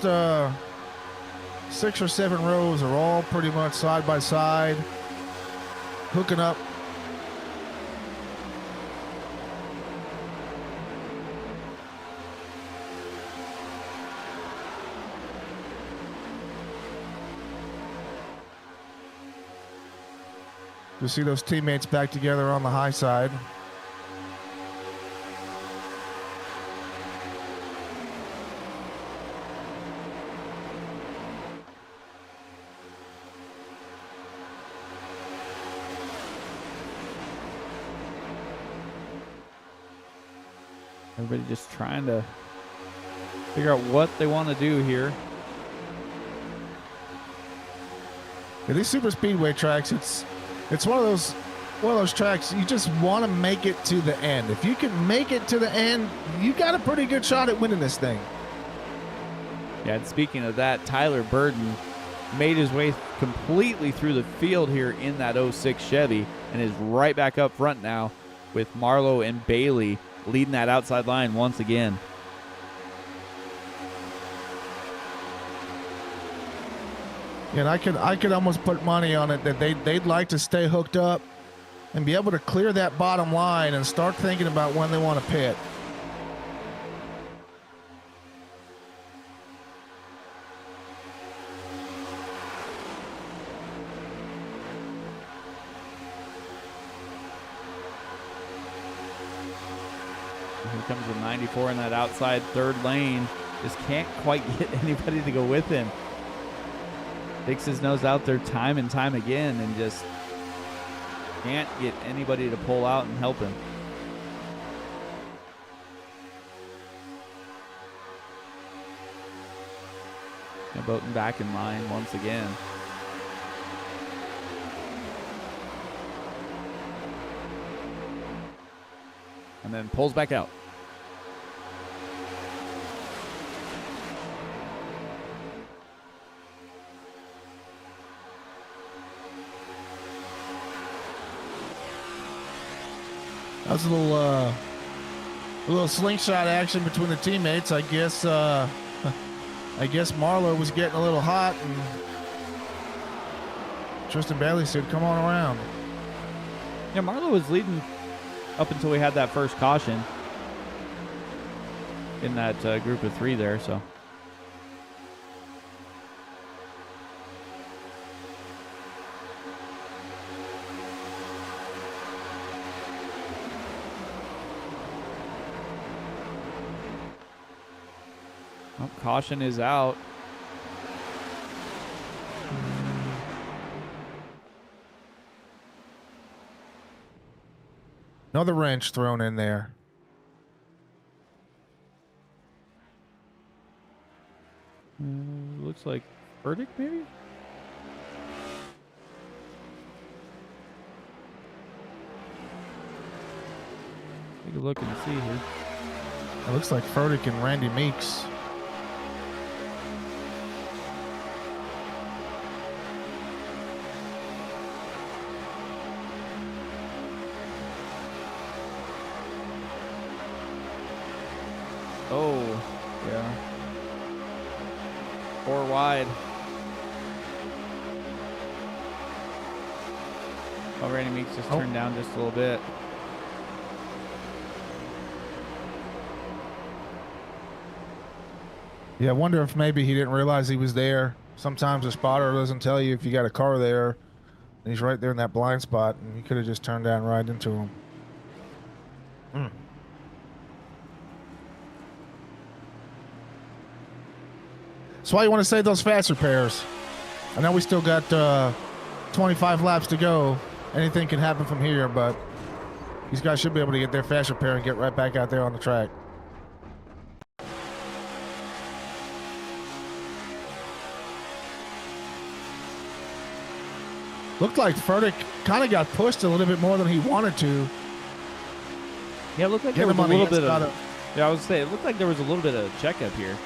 6 or 7 rows are all pretty much side by side, hooking up. You see those teammates back together on the high side. Everybody just trying to figure out what they want to do here. Yeah, these super speedway tracks, it's one of those tracks you just want to make it to the end. If you can make it to the end, you got a pretty good shot at winning this thing. Yeah, and speaking of that, Tyler Burden made his way completely through the field here in that 06 Chevy and is right back up front now with Marlowe and Bailey leading that outside line once again. And I could almost put money on it that they'd like to stay hooked up and be able to clear that bottom line and start thinking about when they want to pit. Here comes the 94 in that outside third lane. Just can't quite get anybody to go with him. Sticks his nose out there time and time again and just can't get anybody to pull out and help him. And Boughton back in line once again. And then pulls back out. That was a little slingshot action between the teammates. I guess Marlowe was getting a little hot, and Tristan Bailey said, "Come on around." Yeah, Marlowe was leading up until we had that first caution in that group of 3 there. So. Oh, caution is out. Another wrench thrown in there. Looks like verdict, maybe? Take a look and see here. It looks like Furtick and Randy Meeks. Oh, yeah. 4 wide. Oh, Randy Meeks just turned down just a little bit. Yeah, I wonder if maybe he didn't realize he was there. Sometimes a spotter doesn't tell you if you got a car there. And he's right there in that blind spot, and he could have just turned down right into him. That's why you want to save those fast repairs. I know we still got 25 laps to go. Anything can happen from here, but these guys should be able to get their fast repair and get right back out there on the track. Looked like Furtick kind of got pushed a little bit more than he wanted to. Yeah, it looked like there was a little bit of... Yeah, I was saying, it looked like there was a little bit of checkup here.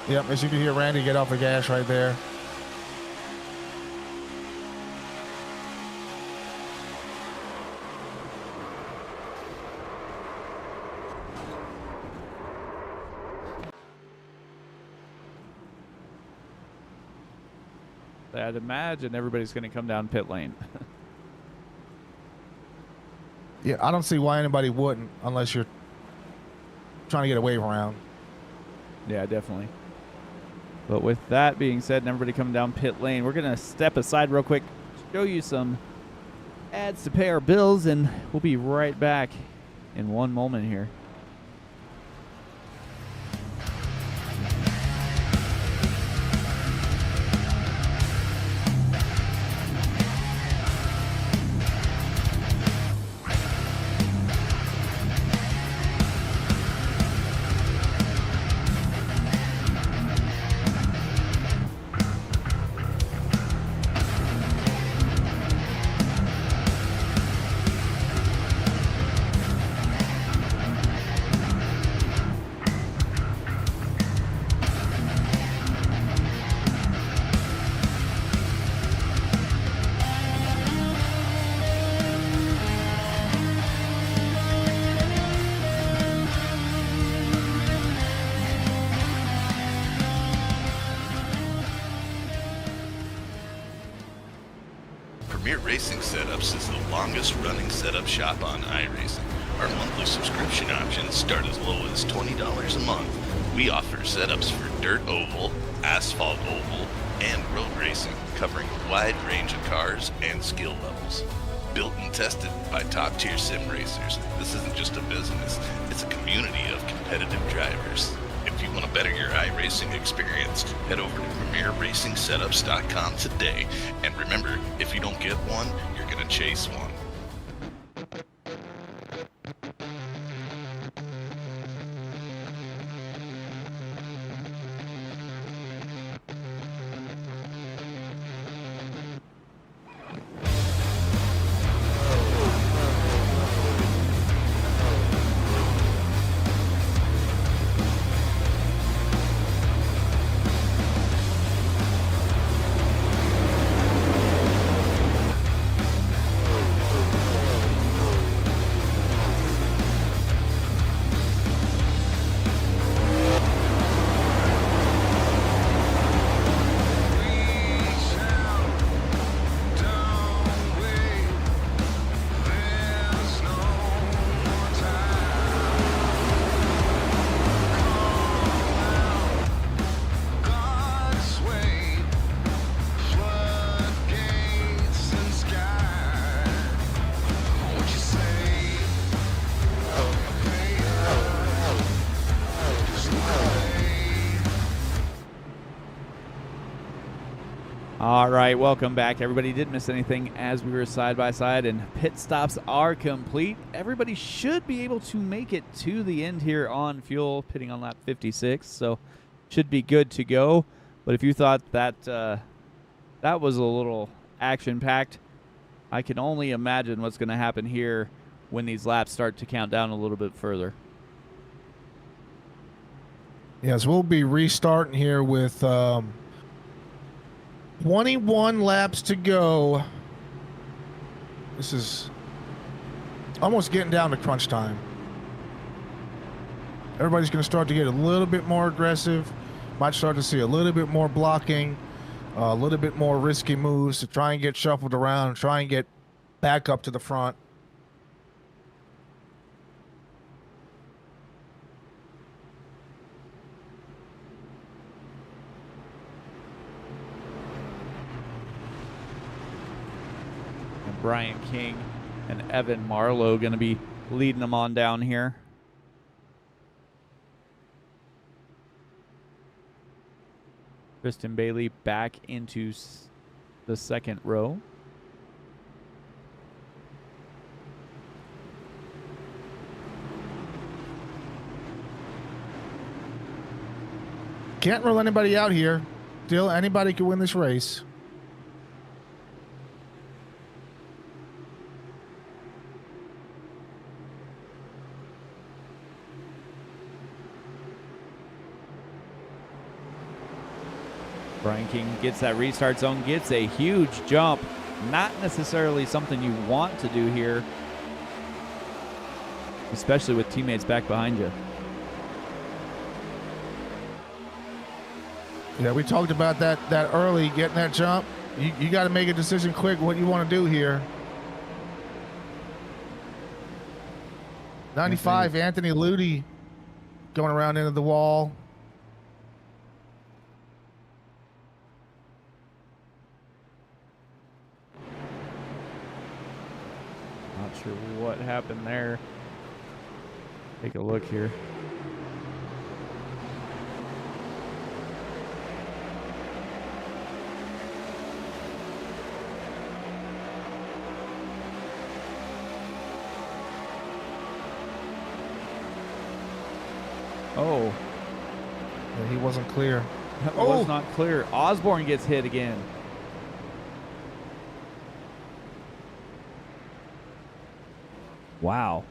Yep, as you can hear Randy get off the gas right there. I'd imagine everybody's going to come down pit lane. Yeah, I don't see why anybody wouldn't unless you're trying to get a wave around. Yeah, definitely. But with that being said, and everybody coming down pit lane, we're going to step aside real quick, show you some ads to pay our bills, and we'll be right back in one moment here. Racing Setups is the longest running setup shop on iRacing. Our monthly subscription options start as low as $20 a month. We offer setups for dirt oval, asphalt oval, and road racing, covering a wide range of cars and skill levels. Built and tested by top-tier sim racers, this isn't just a business, it's a community of competitive drivers. If you want to better your iRacing experience, head over to PremierRacingSetups.com today. And remember, if you don't get one, you're going to chase one. All right, welcome back, everybody. Didn't miss anything as we were side by side, and pit stops are complete. Everybody should be able to make it to the end here on fuel, pitting on lap 56, so should be good to go. But if you thought that that was a little action-packed, I can only imagine what's going to happen here when these laps start to count down a little bit further. Yes, we'll be restarting here with 21 laps to go. This is almost getting down to crunch time. Everybody's going to start to get a little bit more aggressive. Might start to see a little bit more blocking, a little bit more risky moves to try and get shuffled around, try and get back up to the front. Brian King and Evan Marlowe going to be leading them on down here. Kristen Bailey back into the second row. Can't rule anybody out here. Still, anybody can win this race. Brian King gets that restart zone, gets a huge jump. Not necessarily something you want to do here, especially with teammates back behind you. Yeah, we talked about that early, getting that jump. You got to make a decision quick what you want to do here. 95, Anthony Ludi going around into the wall. Not sure what happened there. Take a look here. Oh. Yeah, he wasn't clear. That was not clear. Osborne gets hit again. Wow.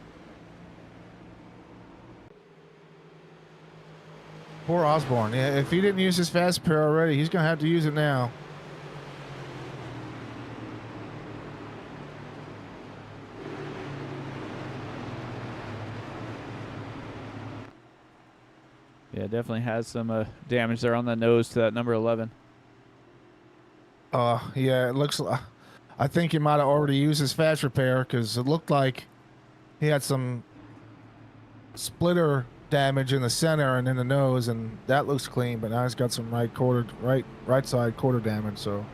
Poor Osborne. Yeah, if he didn't use his fast pair already, he's going to have to use it now. Yeah, definitely has some damage there on the nose to that number 11. Yeah, it looks like, I think he might have already used his fast repair because it looked like he had some splitter damage in the center and in the nose, and that looks clean, but now he's got some right side quarter damage, so.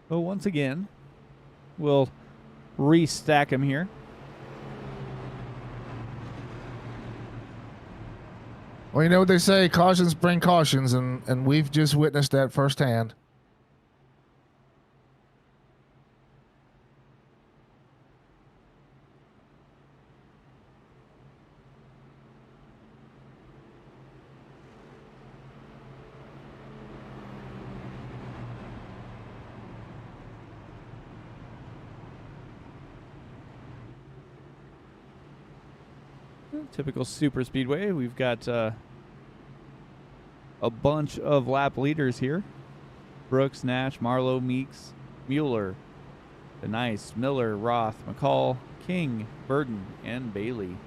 Well, once again, we'll restack him here. Well, you know what they say, cautions bring cautions, and we've just witnessed that firsthand. Typical super speedway. We've got a bunch of lap leaders here. Brooks, Nash, Marlowe, Meeks, Mueller, Denise, Miller, Roth, McCall, King, Burden, and Bailey.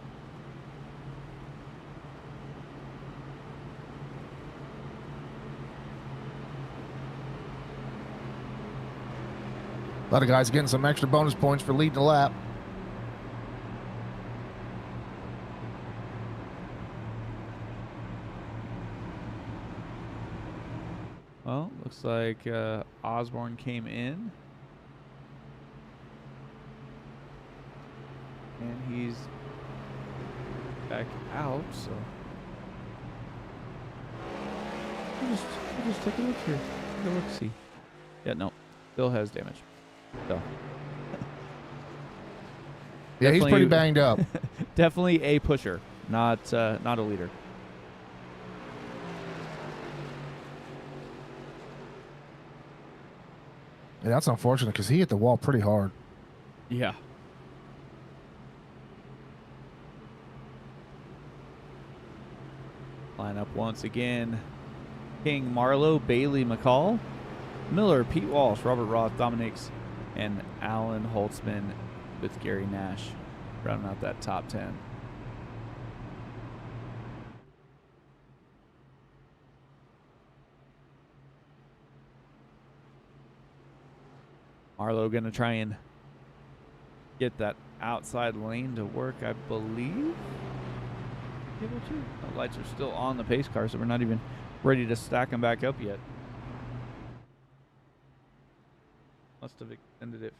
A lot of guys getting some extra bonus points for leading the lap. Well, looks like Osborne came in. And he's back out, so we'll just take a look here. Take a look, see. Yeah, no, still has damage. So Yeah, he's pretty banged up. definitely a pusher, not a leader. Yeah, that's unfortunate because he hit the wall pretty hard. Yeah. Line up once again. King, Marlowe, Bailey, McCall, Miller, Pete Walsh, Robert Roth, Dominics, and Alan Holtzman with Gary Nash rounding out that top 10. Marlowe going to try and get that outside lane to work, I believe. Able to. The lights are still on the pace car, so we're not even ready to stack them back up yet. Must have extended it.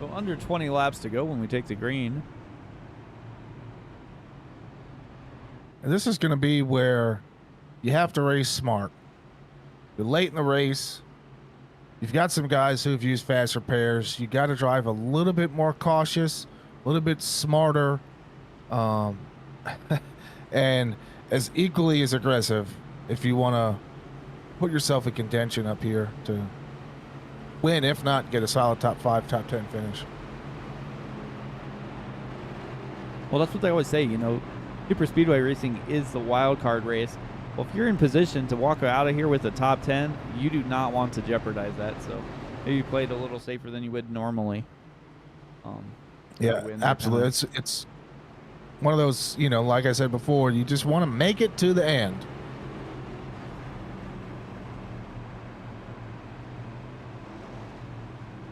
So under 20 laps to go when we take the green. And this is going to be where you have to race smart. You're late in the race. You've got some guys who've used fast repairs. You got to drive a little bit more cautious, a little bit smarter, and as equally as aggressive if you want to put yourself in contention up here to win, if not get a solid top 5, top 10 finish. Well, that's what they always say, you know, super speedway racing is the wild card race. Well, if you're in position to walk out of here with a top 10, you do not want to jeopardize that. So maybe you played a little safer than you would normally. Yeah, absolutely. It's one of those, you know, like I said before, you just want to make it to the end.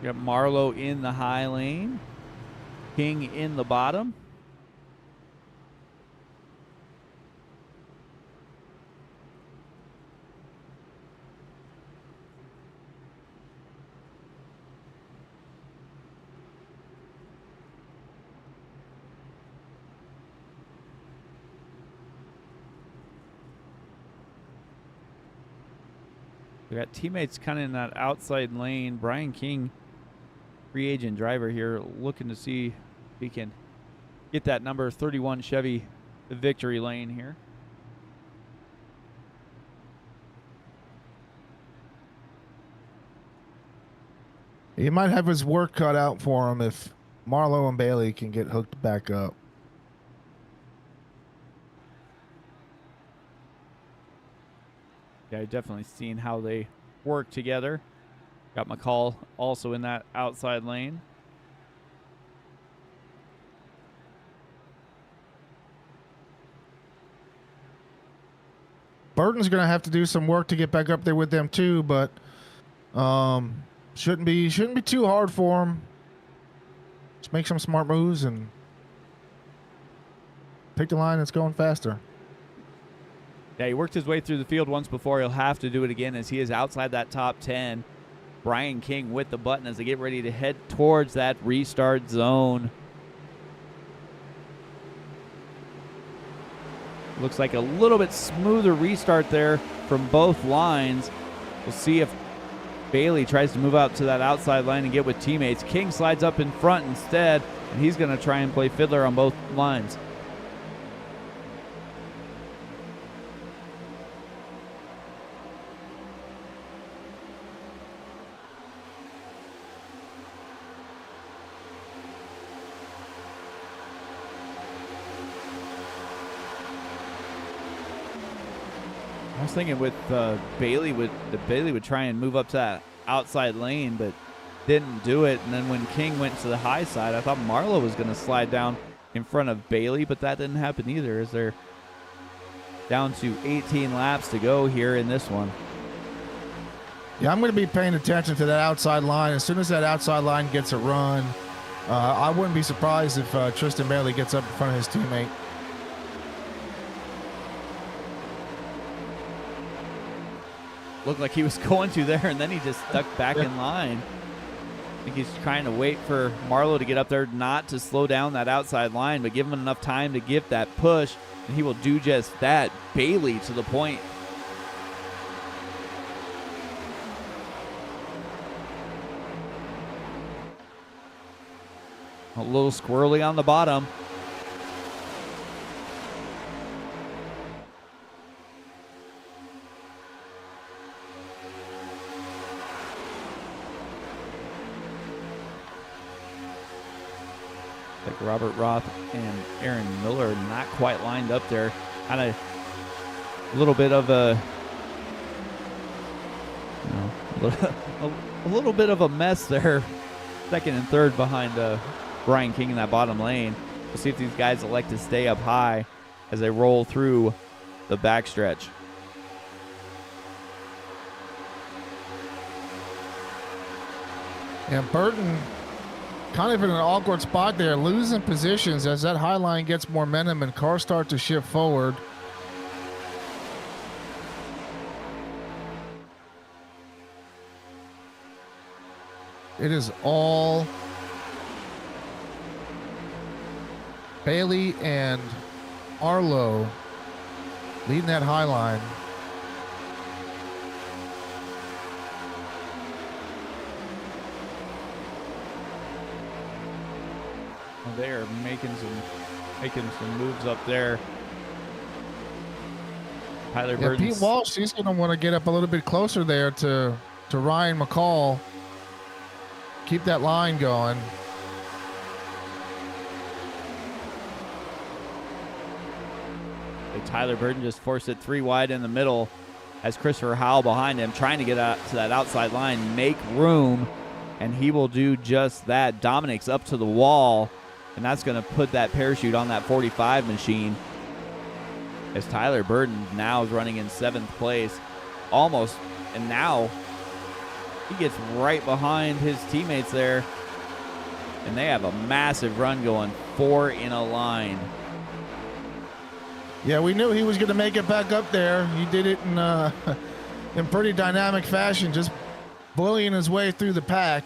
You got Marlowe in the high lane, King in the bottom. We got teammates kind of in that outside lane. Brian King, free agent driver here, looking to see if he can get that number 31 Chevy victory lane here. He might have his work cut out for him if Marlowe and Bailey can get hooked back up. Yeah, definitely seen how they work together. Got McCall also in that outside lane. Burton's going to have to do some work to get back up there with them too, but shouldn't be too hard for him. Just make some smart moves and pick the line that's going faster. Yeah, he worked his way through the field once before. He'll have to do it again as he is outside that top 10. Brian King with the button as they get ready to head towards that restart zone. Looks like a little bit smoother restart there from both lines. We'll see if Bailey tries to move out to that outside line and get with teammates. King slides up in front instead, and he's going to try and play fiddler on both lines. I was thinking with Bailey would try and move up to that outside lane, but didn't do it. And then when King went to the high side, I thought Marlowe was going to slide down in front of Bailey, but that didn't happen either, as they're down to 18 laps to go here in this one. Yeah, I'm going to be paying attention to that outside line. As soon as that outside line gets a run, I wouldn't be surprised if Tristan Bailey gets up in front of his teammate. Looked like he was going to there, and then he just stuck back in line. I think he's trying to wait for Marlowe to get up there, not to slow down that outside line, but give him enough time to give that push, and he will do just that. Bailey to the point. A little squirrely on the bottom. Like Robert Roth and Aaron Miller not quite lined up there. Kind of a little bit of a, a little bit of a mess there. Second and third behind Brian King in that bottom lane. We'll see if these guys elect to stay up high as they roll through the backstretch. And Burton kind of in an awkward spot there, losing positions as that high line gets momentum and cars start to shift forward. It is all Bailey and Arlo leading that high line. They are making some moves up there. Tyler Burton. Pete Walsh, he's going to want to get up a little bit closer there to Ryan McCall. Keep that line going. Tyler Burton just forced it 3 wide in the middle as Christopher Howell behind him, trying to get out to that outside line, make room, and he will do just that. Dominic's up to the wall, and that's going to put that parachute on that 45 machine as Tyler Burton now is running in 7th place almost, and now he gets right behind his teammates there, and they have a massive run going, 4 in a line. Yeah, we knew he was going to make it back up there. He did it in pretty dynamic fashion, just bullying his way through the pack.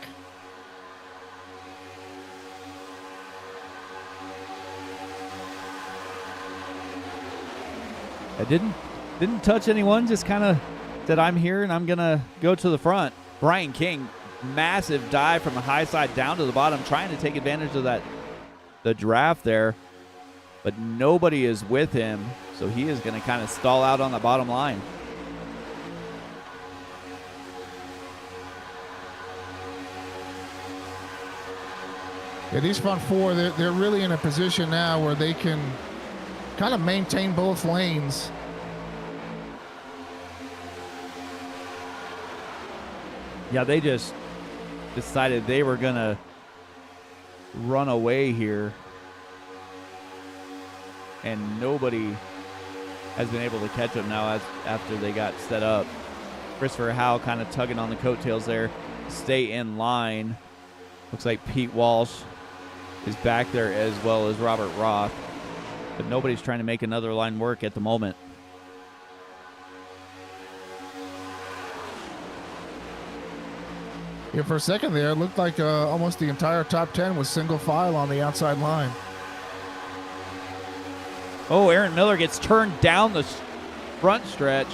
I didn't touch anyone, just kind of said, I'm here and I'm going to go to the front. Brian King, massive dive from the high side down to the bottom, trying to take advantage of the draft there. But nobody is with him, so he is going to kind of stall out on the bottom line. Yeah, these front four, they're really in a position now where they can kind of maintain both lanes. Yeah, they just decided they were going to run away here. And nobody has been able to catch them now after they got set up. Christopher Howell kind of tugging on the coattails there. Stay in line. Looks like Pete Walsh is back there as well as Robert Roth. But nobody's trying to make another line work at the moment. Yeah, for a second there, it looked like almost the entire top 10 was single file on the outside line. Oh, Aaron Miller gets turned down the front stretch.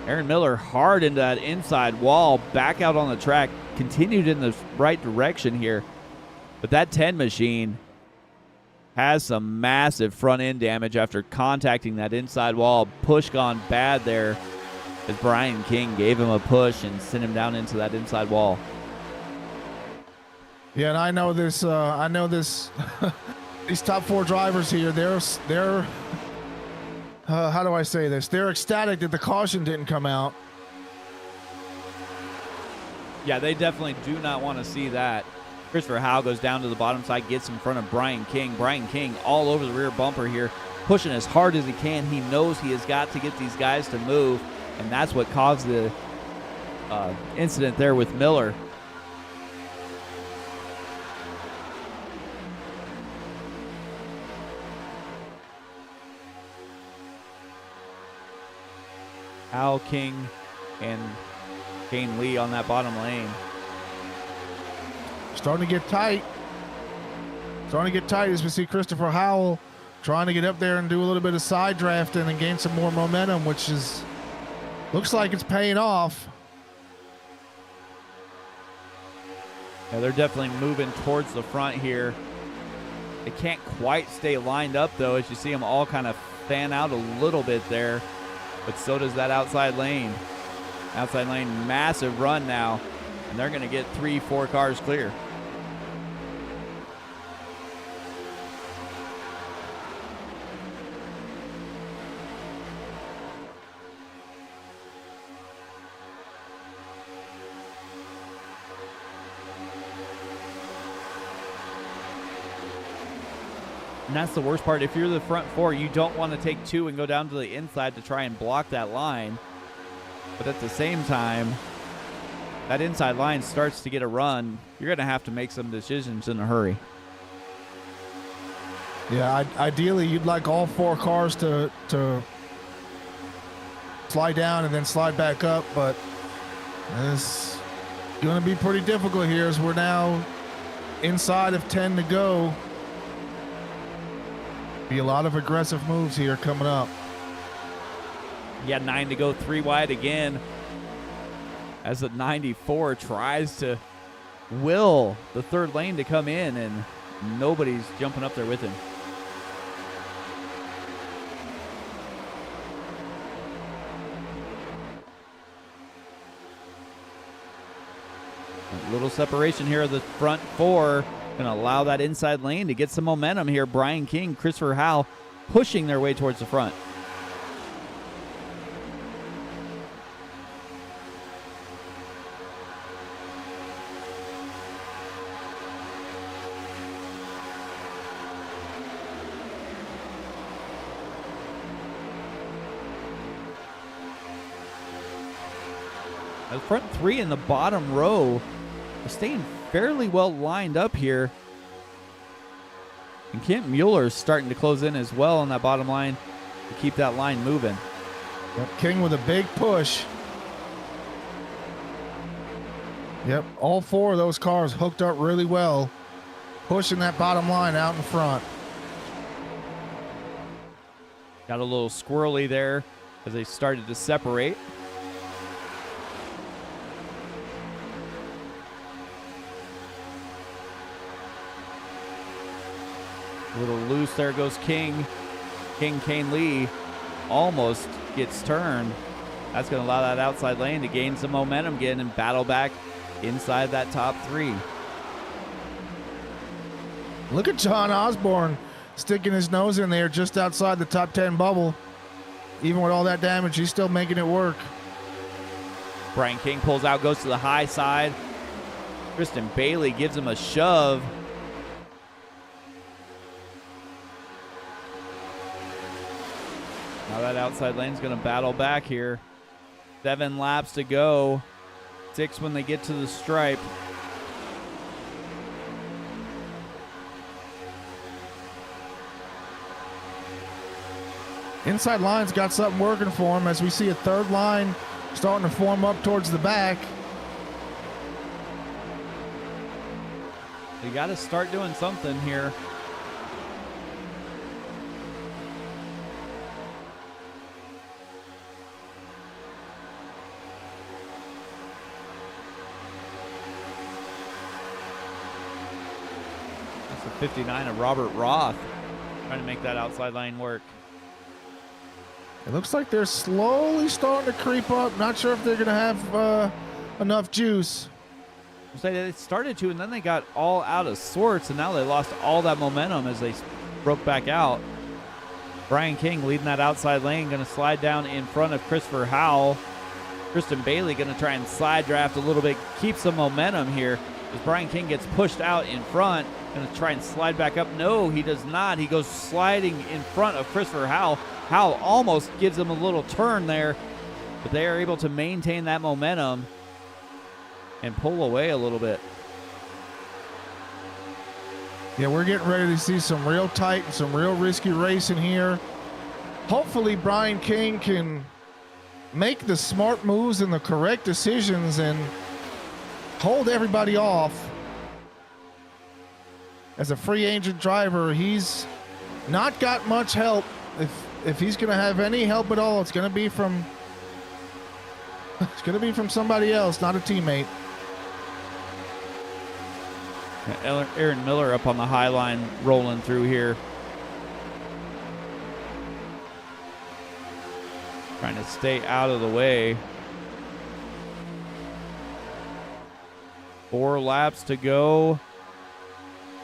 Aaron Miller hard into that inside wall, back out on the track, continued in the right direction here. But that 10 machine has some massive front end damage after contacting that inside wall. Push gone bad there as Brian King gave him a push and sent him down into that inside wall. Yeah, and I know this. These top 4 drivers here, they're how do I say this? They're ecstatic that the caution didn't come out. Yeah, they definitely do not want to see that. Christopher Howell goes down to the bottom side, gets in front of Brian King. Brian King all over the rear bumper here, pushing as hard as he can. He knows he has got to get these guys to move. and that's what caused the incident there with Miller. Al King and Kane Lee on that bottom lane. Starting to get tight. Starting to get tight as we see Christopher Howell trying to get up there and do a little bit of side drafting and gain some more momentum, which is looks like it's paying off. Yeah, they're definitely moving towards the front here. They can't quite stay lined up, though, as you see them all kind of fan out a little bit there. But so does that outside lane. Outside lane, massive run now. And they're going to get 3-4 cars clear. And that's the worst part. If you're the front four, you don't want to take two and go down to the inside to try and block that line. But at the same time, that inside line starts to get a run. You're going to have to make some decisions in a hurry. Yeah, ideally you'd like all 4 cars to slide down and then slide back up, but it's going to be pretty difficult here as we're now inside of 10 to go. Be a lot of aggressive moves here coming up. Yeah, 9 to go, 3 wide again. As the 94 tries to will the third lane to come in, and nobody's jumping up there with him. A little separation here of the front four. Going to allow that inside lane to get some momentum here. Brian King, Christopher Howell pushing their way towards the front. The front three in the bottom row are staying fairly well lined up here. And Kent Mueller is starting to close in as well on that bottom line to keep that line moving. Yep, King with a big push. Yep, all 4 of those cars hooked up really well, pushing that bottom line out in front. Got a little squirrely there as they started to separate. A little loose. There goes King. Kane Lee almost gets turned. That's going to allow that outside lane to gain some momentum again and battle back inside that top 3. Look at John Osborne sticking his nose in there just outside the top 10 bubble. Even with all that damage, he's still making it work. Brian King pulls out, goes to the high side. Tristan Bailey gives him a shove. Now that outside lane's going to battle back here. 7 laps to go. 6 when they get to the stripe. Inside line's got something working for him as we see a third line starting to form up towards the back. You got to start doing something here. That's a 59 of Robert Roth trying to make that outside line work. It looks like they're slowly starting to creep up. Not sure if they're going to have enough juice. So they started to, and then they got all out of sorts, and now they lost all that momentum as they broke back out. Brian King leading that outside lane, going to slide down in front of Christopher Howell. Tristan Bailey going to try and side draft a little bit, keep some momentum here as Brian King gets pushed out in front. Going to try and slide back up. No, he does not. He goes sliding in front of Christopher Howell. Howell almost gives him a little turn there but they are able to maintain that momentum and pull away a little bit. Yeah, we're getting ready to see some real tight and some real risky racing here. Hopefully Brian King can make the smart moves and the correct decisions and hold everybody off. As a free agent driver, he's not got much help. If he's going to have any help at all, it's going to be from somebody else, not a teammate. Aaron Miller up on the high line rolling through here. Trying to stay out of the way. 4 laps to go.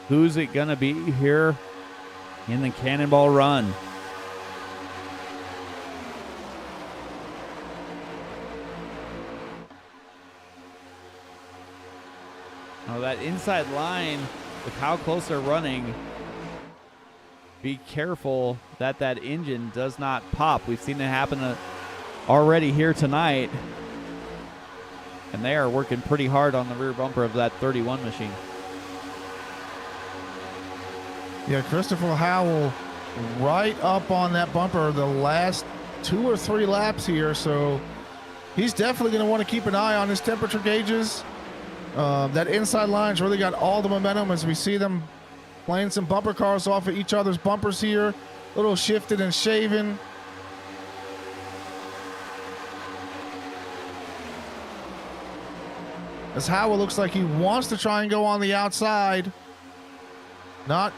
Who's it going to be here in the Cannonball run? Oh, that inside line, with how close they're running, be careful that that engine does not pop. We've seen it happen already here tonight, and they are working pretty hard on the rear bumper of that 31 machine. Yeah, Christopher Howell right up on that bumper the last 2 or 3 laps here, so he's definitely going to want to keep an eye on his temperature gauges. That inside line's really got all the momentum as we see them playing some bumper cars off of each other's bumpers here. A little shifted and shaven. As Howell looks like he wants to try and go on the outside. Not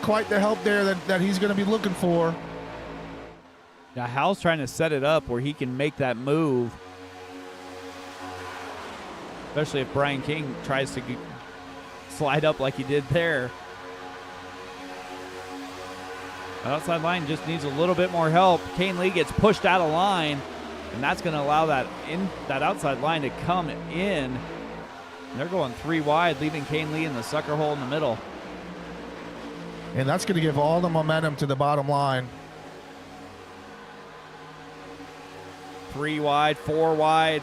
quite the help there that he's going to be looking for. Now Howell's trying to set it up where he can make that move. Especially if Brian King tries to slide up like he did there. The outside line just needs a little bit more help. Kane Lee gets pushed out of line, and that's going to allow that outside line to come in. And they're going 3 wide, leaving Kane Lee in the sucker hole in the middle. And that's going to give all the momentum to the bottom line. 3 wide, 4 wide.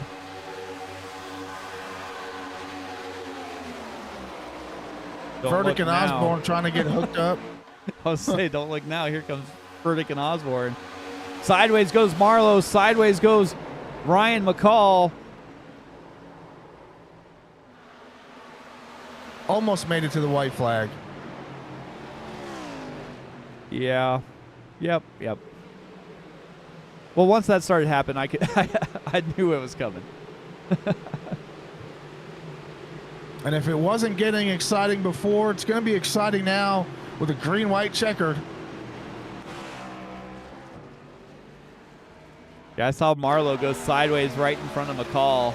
Furtick and Osborne trying to get hooked up. I was say, don't look now. Here comes Furtick and Osborne. Sideways goes Marlowe. Sideways goes Ryan McCall. Almost made it to the white flag. Yeah. Yep. Well, once that started happening, I knew it was coming. And if it wasn't getting exciting before, it's going to be exciting now with a green-white checkered. Yeah, I saw Marlowe go sideways right in front of McCall.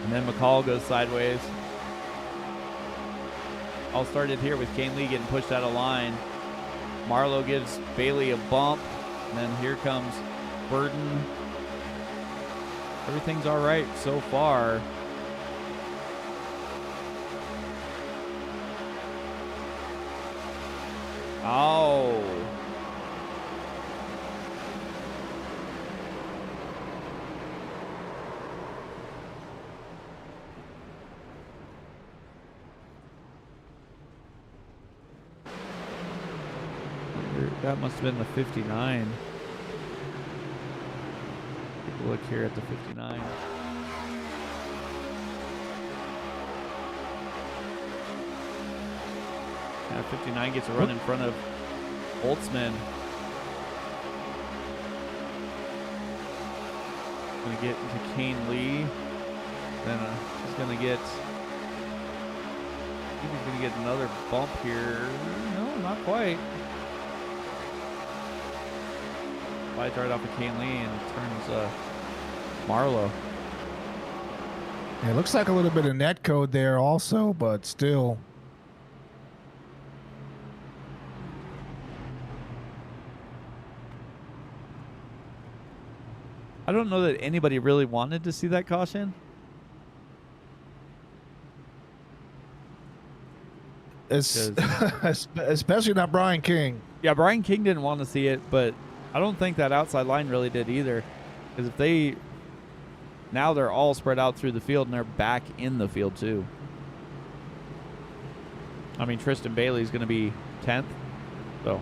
And then McCall goes sideways. All started here with Kane Lee getting pushed out of line. Marlowe gives Bailey a bump. And then here comes Burton. Everything's all right so far. Oh. That must have been the 59. Take a look here at the 59. Yeah, 59 gets a run in front of Holtzman. Going to get into Kane Lee. Then he's going to get... I think he's going to get another bump here. No, not quite. Slides right off of Kane Lee and turns Marlowe. Yeah, it looks like a little bit of net code there also, but still. I don't know that anybody really wanted to see that caution. Especially not Brian King. Yeah, Brian King didn't want to see it, but I don't think that outside line really did either. Because if now they're all spread out through the field and they're back in the field too. I mean, Tristan Bailey's going to be 10th, so.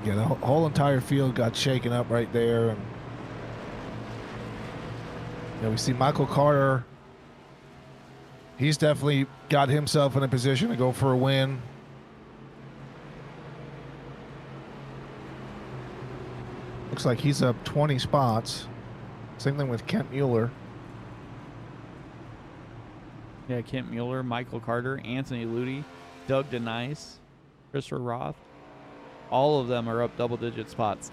Yeah, the whole entire field got shaken up right there. And yeah, we see Michael Carter. He's definitely got himself in a position to go for a win. Looks like he's up 20 spots. Same thing with Kent Mueller. Yeah, Kent Mueller, Michael Carter, Anthony Ludi, Doug DeNice, Christopher Roth. All of them are up double-digit spots.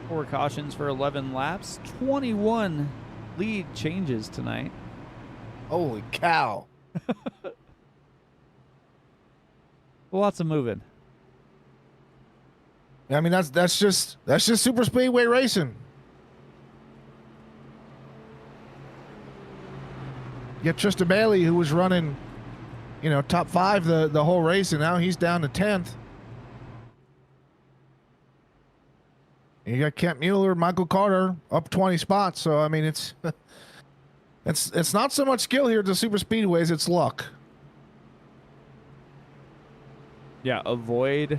Four cautions for 11 laps. 21 lead changes tonight. Holy cow. Lots of moving. I mean, that's just super speedway racing. You get Tristan Bailey, who was running, top 5 the whole race, and now he's down to 10th. And you got Kent Mueller, Michael Carter up 20 spots. So I mean, it's not so much skill here at the super speedways; it's luck. Yeah, avoid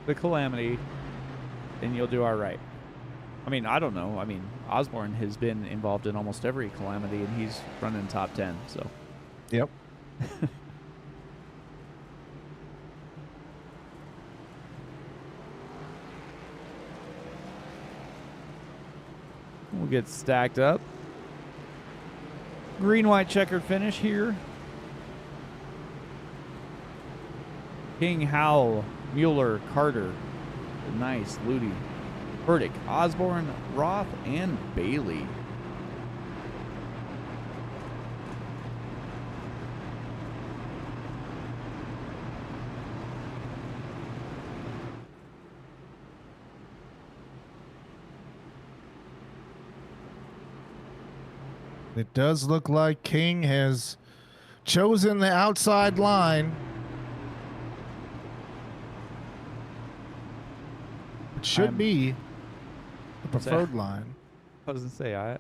the calamity, and you'll do all right. I mean, I don't know. I mean, Osborne has been involved in almost every calamity, and he's running top 10. So. Yep. We'll get stacked up. Green-white checkered finish here. King, Howell, Mueller, Carter, Nice, Ludi, Burdick, Osborne, Roth, and Bailey. It does look like King has chosen the outside line. It should be the preferred line. I was going to say, I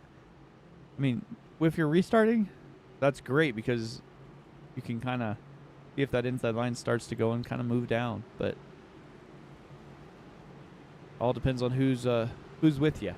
mean, if you're restarting, that's great because you can kind of see if that inside line starts to go and kind of move down. But all depends on who's with you.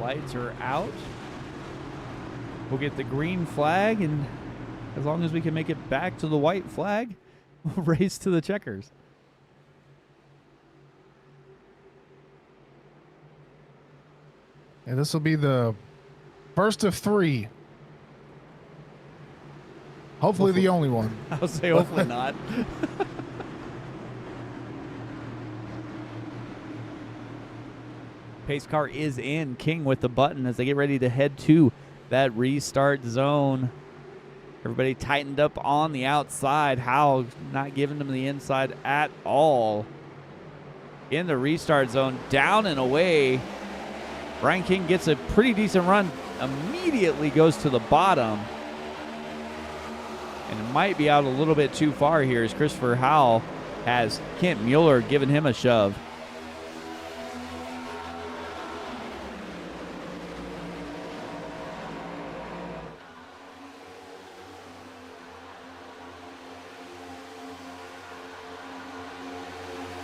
Lights are out. We'll get the green flag, and as long as we can make it back to the white flag, we'll race to the checkers. And this will be the first of 3. Hopefully the only one. I'll say hopefully not. Pace car is in. King with the button as they get ready to head to that restart zone. Everybody tightened up on the outside. Howell not giving them the inside at all. In the restart zone, down and away. Brian King gets a pretty decent run. Immediately goes to the bottom. And it might be out a little bit too far here as Christopher Howell has Kent Mueller giving him a shove.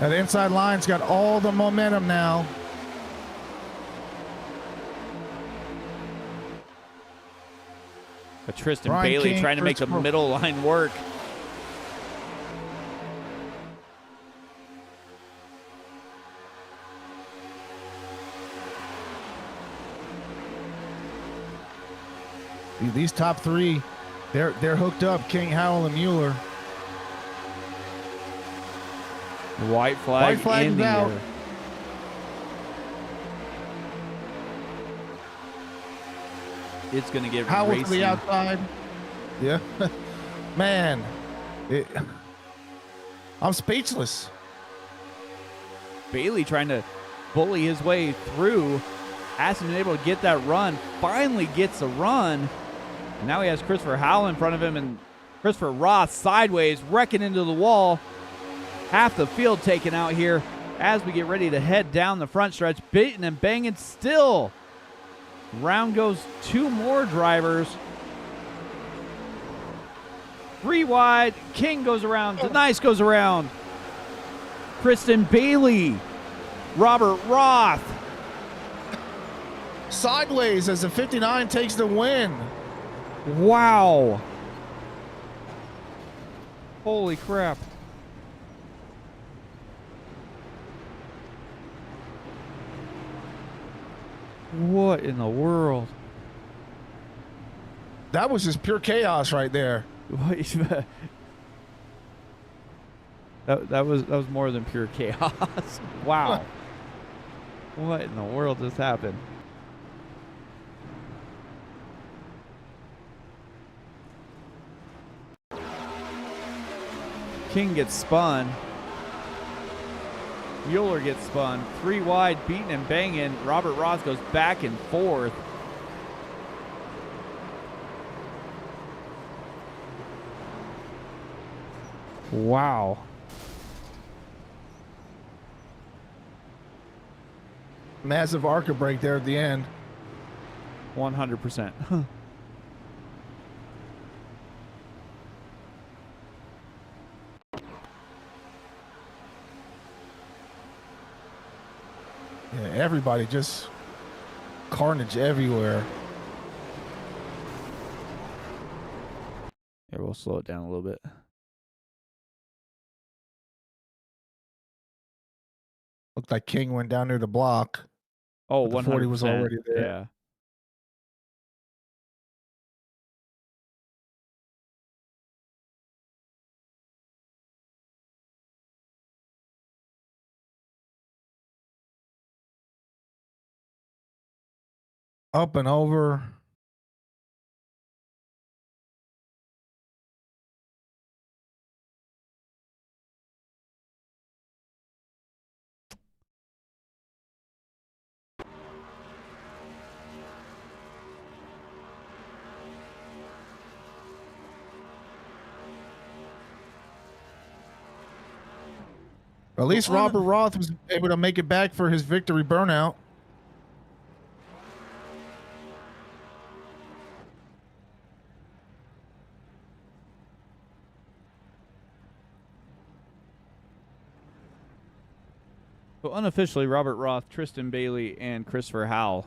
That inside line's got all the momentum now. But Tristan Brian Bailey King, trying to make the Christopher- middle line work. These top three, they're hooked up. King, Howell, and Mueller. White flag, White flag in is the out. air. It's going to get Howell to racing. the outside. Yeah. Man. I'm speechless. Bailey trying to bully his way through. Hasn't been able to get that run. Finally gets a run. And now he has Christopher Howell in front of him, and Christopher Roth sideways, wrecking into the wall. Half the field taken out here as we get ready to head down the front stretch. Beating and banging still. Round goes 2 more drivers. 3 wide. King goes around. Denise goes around. Kristen Bailey. Robert Roth. Sideways as the 59 takes the win. Wow. Holy crap. What in the world? That was just pure chaos right there. that was more than pure chaos. Wow. What in the world just happened? King gets spun. Mueller gets spun. 3 wide, beating and banging. Robert Roth goes back and forth. Wow. Massive ARCA break there at the end. 100%. Yeah, everybody just carnage everywhere. Here, we'll slow it down a little bit. Looked like King went down near the block. Oh, But the 100%. 40 was already there. Yeah. Up and over. At least Robert Roth was able to make it back for his victory burnout. So unofficially, Robert Roth, Tristan Bailey, and Christopher Howell.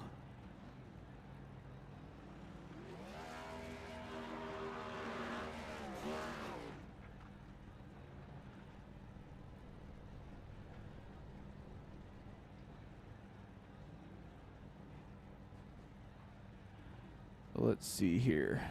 Let's see here.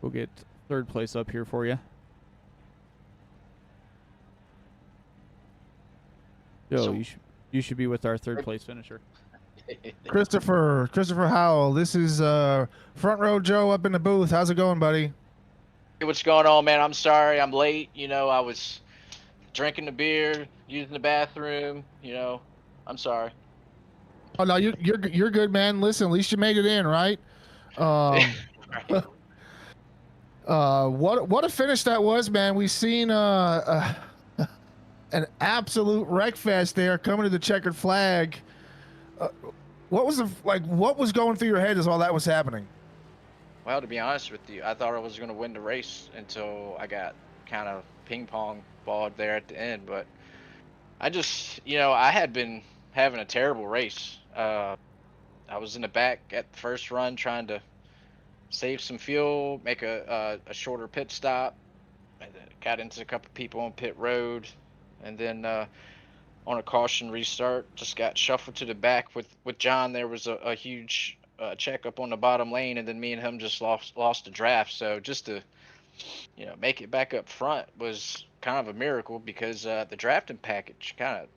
We'll get 3rd place up here for you. Yo, So- you should be with our 3rd place finisher. Christopher Howell. This is Front Row Joe up in the booth. How's it going, buddy? Hey, what's going on, man? I'm sorry I'm late. You know, I was drinking the beer, using the bathroom. You know, I'm sorry. Oh no, you're good, man. Listen, at least you made it in, right? What a finish that was, man. We've seen an absolute wreck fest there coming to the checkered flag. What was what was going through your head as all that was happening? Well, to be honest with you, I thought I was going to win the race until I got kind of ping pong balled there at the end. But I just, I had been having a terrible race. I was in the back at the first run trying to save some fuel, make a shorter pit stop, and then got into a couple people on pit road, and then on a caution restart, just got shuffled to the back with John. There was a huge checkup on the bottom lane, and then me and him just lost the draft. So just to make it back up front was kind of a miracle because the drafting package kind of,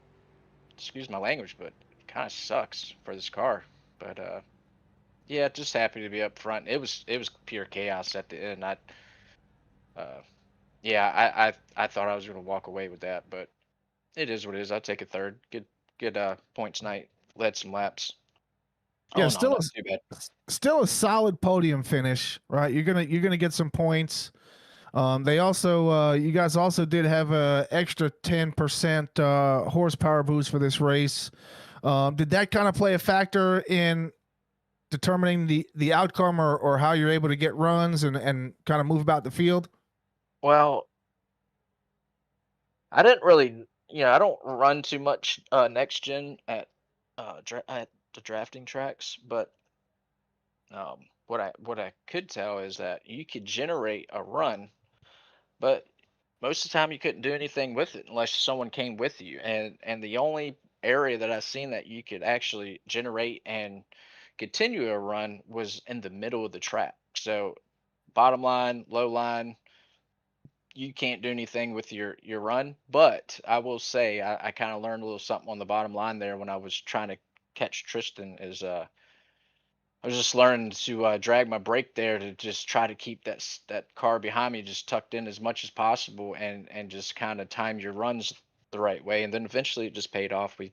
excuse my language, but kind of sucks for this car. But yeah, just happy to be up front. It was pure chaos at the end. I thought I was going to walk away with that, but it is what it is. I'll take a third. Good points night. Led some laps. Yeah, Oh no, not too bad. still a solid podium finish, right? You're gonna get some points. They also, you guys also did have a extra 10% horsepower boost for this race. Did that kind of play a factor in determining the outcome or how you're able to get runs and kind of move about the field? Well, I didn't really, I don't run too much next gen at at the drafting tracks, but what I could tell is that you could generate a run, but most of the time you couldn't do anything with it unless someone came with you. And the only area that I seen that you could actually generate and continue a run was in the middle of the track. So bottom line, low line, you can't do anything with your run. But I will say I kind of learned a little something on the bottom line there when I was trying to catch Tristan. Is I was just learning to drag my brake there to just try to keep that car behind me just tucked in as much as possible, and just kind of time your runs the right way. And then eventually it just paid off. We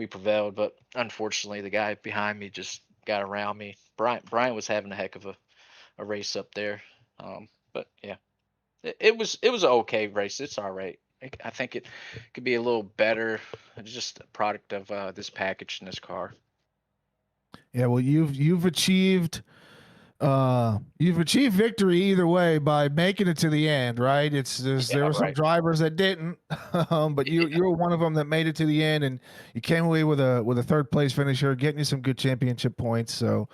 prevailed, but unfortunately the guy behind me just got around me. Brian was having a heck of a race up there. But yeah, it was an okay race. It's all right. I think it could be a little better. It's just a product of this package in this car. Yeah, well, you've achieved victory either way by making it to the end, right? There were some Right. drivers that didn't, but you Yeah. were one of them that made it to the end, and you came away with a third place finisher, getting you some good championship points. So,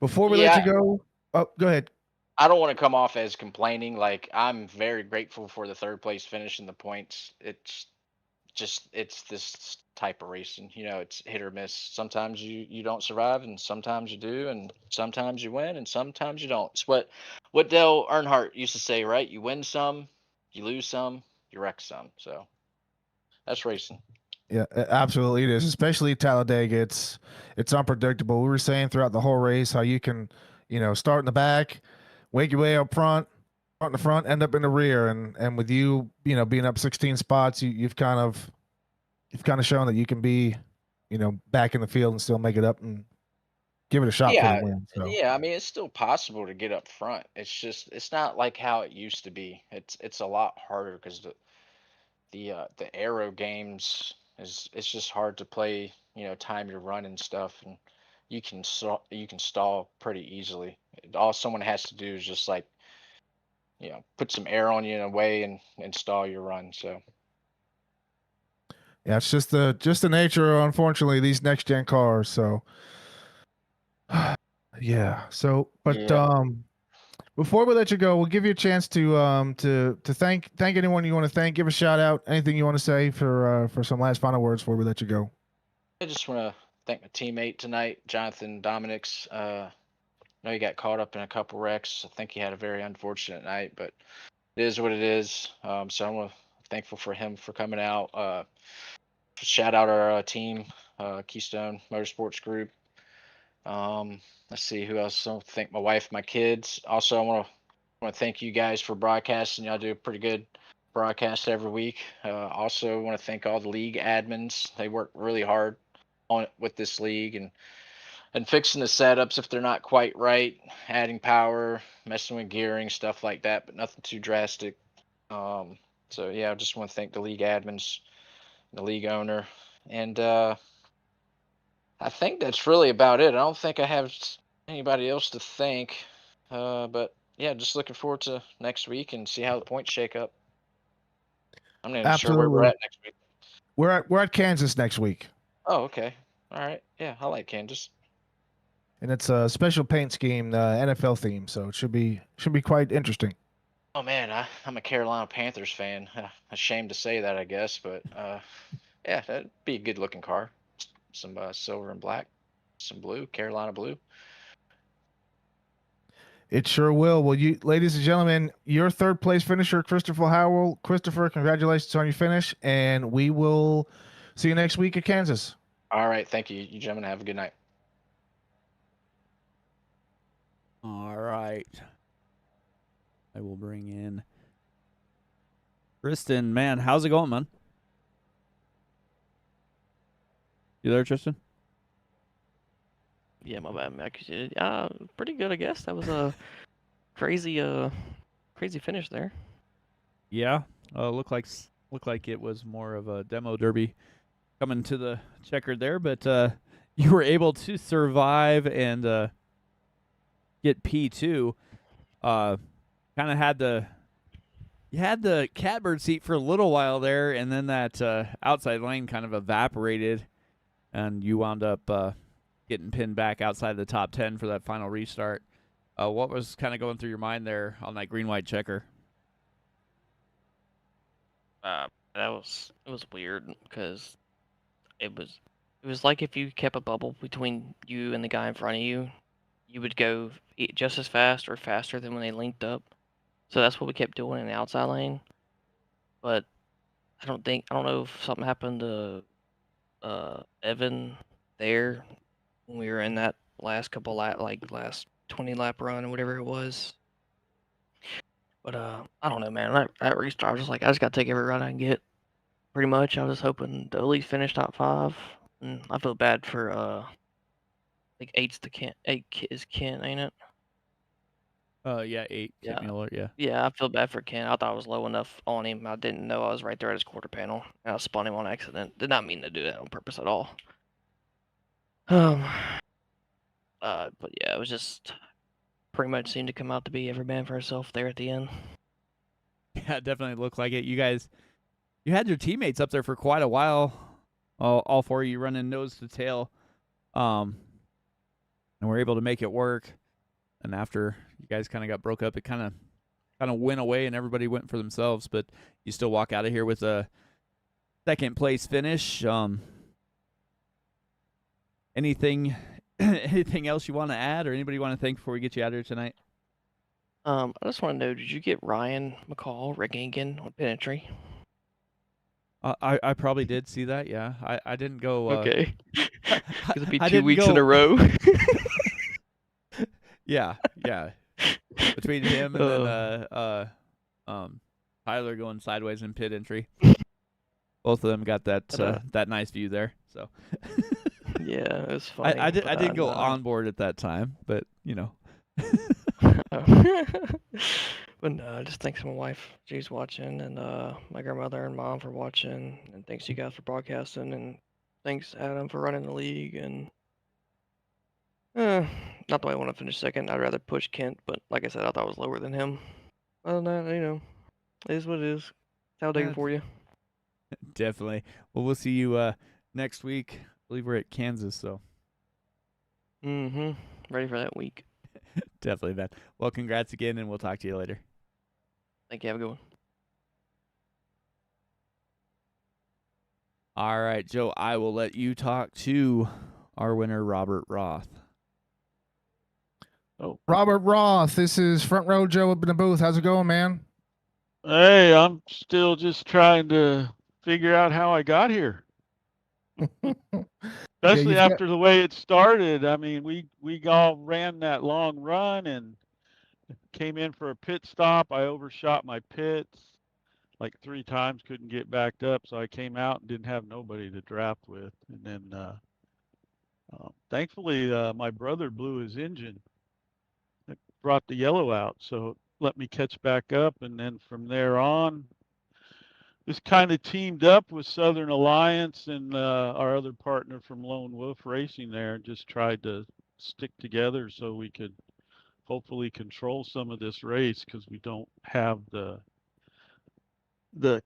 before we let you Yeah, go, oh, go ahead. I don't want to come off as complaining. Like, I'm very grateful for the third place finish and the points. It's this type of racing. It's hit or miss. Sometimes you don't survive, and sometimes you do, and sometimes you win, and sometimes you don't. It's what Dale Earnhardt used to say, right? You win some, you lose some, you wreck some. So that's racing. Yeah, absolutely it is. Especially Talladega, it's unpredictable. We were saying throughout the whole race how you can, start in the back, wake your way up front, start in the front, end up in the rear, and with you, being up 16 spots, you've kind of shown that you can be, back in the field and still make it up and give it a shot for the Yeah, win. So yeah. I mean, it's still possible to get up front. It's not like how it used to be. It's a lot harder because the aero games is it's just hard to play. Time your run and stuff, and you can stall pretty easily. All someone has to do is just like put some air on you in a way and stall your run. So yeah, it's just the nature, unfortunately, these next gen cars. So yeah. So, but yeah, before we let you go, we'll give you a chance to thank anyone you want to thank. Give a shout out. Anything you want to say for some last final words before we let you go. I just want to thank my teammate tonight, Jonathan Dominics. I know he got caught up in a couple wrecks. I think he had a very unfortunate night, but it is what it is. So I'm thankful for him for coming out. Shout out our team, Keystone Motorsports Group. Let's see who else. I thank my wife, my kids. Also, I want to thank you guys for broadcasting. Y'all do a pretty good broadcast every week. Also, want to thank all the league admins. They work really hard on it with this league, and and fixing the setups if they're not quite right, adding power, messing with gearing, stuff like that, but nothing too drastic. So yeah, I just want to thank the league admins, the league owner, and I think that's really about it. I don't think I have anybody else to thank, but yeah, just looking forward to next week and see how the points shake up. I'm not even sure where we're Absolutely. at next week. We're at Kansas next week, Oh, okay. All right. Yeah, I like Kansas. and it's a special paint scheme, NFL theme, so it should be quite interesting. Oh man, I'm a Carolina Panthers fan. Ashamed to say that, I guess, but yeah, that'd be a good looking car. Some silver and black, some blue, Carolina blue. It sure will. Well, you, ladies and gentlemen, your third place finisher, Christopher Howell. Christopher, congratulations on your finish, and we will see you next week at Kansas. All right, thank you, you gentlemen. Have a good night. All right. I will bring in Tristan. Man, how's it going, man? You there, Tristan? Yeah, my bad, Mac. Pretty good, I guess. That was a crazy finish there. Yeah. Looked like it was more of a demo derby coming to the checkered there, but you were able to survive and get P2. Kind of had the catbird seat for a little while there, and then that outside lane kind of evaporated, and you wound up getting pinned back outside the top 10 for that final restart. What was kind of going through your mind there on that green-white checker? It was weird because it was like if you kept a bubble between you and the guy in front of you, you would go just as fast or faster than when they linked up. So that's what we kept doing in the outside lane. But I don't know if something happened to Evan there when we were in that last couple last 20 lap run or whatever it was. But I don't know, man. That restart, I was just like, I just got to take every run I can get. Pretty much, I was hoping to at least finish top 5. And I feel bad for like 8's is Ken, ain't it? Yeah, 8. Yeah. Kent Mueller, yeah. Yeah, I feel bad for Ken. I thought I was low enough on him. I didn't know I was right there at his quarter panel. And I spun him on accident. Did not mean to do that on purpose at all. But yeah, it was just pretty much seemed to come out to be every man for herself there at the end. Yeah, it definitely looked like it. You guys, you had your teammates up there for quite a while. All 4 of you running nose to tail, and were able to make it work. And after you guys kind of got broke up, it kind of went away, and everybody went for themselves. But you still walk out of here with a second place finish. Anything else you want to add, or anybody you want to thank before we get you out of here tonight? I just want to know, did you get Ryan McCall rigging again on pin entry? I probably did see that. Yeah, I didn't go. Okay, because it'd be I 2 didn't weeks go- in a row. Yeah. Between him and then Tyler going sideways in pit entry, both of them got that that nice view there. So Yeah, it was funny. I didn't but, go on board at that time, but you know. But no, just thanks to my wife, she's watching, and my grandmother and mom for watching, and thanks you guys for broadcasting, and thanks Adam for running the league, and not that I want to finish second. I'd rather push Kent, but like I said, I thought I was lower than him. Other than that, it is what it is. Talladega for you. Definitely. Well, we'll see you next week. I believe we're at Kansas, so. Ready for that week. Definitely, man. Well, congrats again, and we'll talk to you later. Thank you. Have a good one. All right, Joe, I will let you talk to our winner, Robert Roth. Oh, Robert Roth, this is Front Row Joe up in the booth. How's it going, man? Hey, I'm still just trying to figure out how I got here. Especially after the way it started. I mean, we all ran that long run and came in for a pit stop. I overshot my pits like 3 times, couldn't get backed up, so I came out and didn't have nobody to draft with. And then Thankfully, my brother blew his engine. It brought the yellow out, so it let me catch back up. And then from there on, just kind of teamed up with Southern Alliance and our other partner from Lone Wolf Racing there, and just tried to stick together so we could hopefully control some of this race, because we don't have the the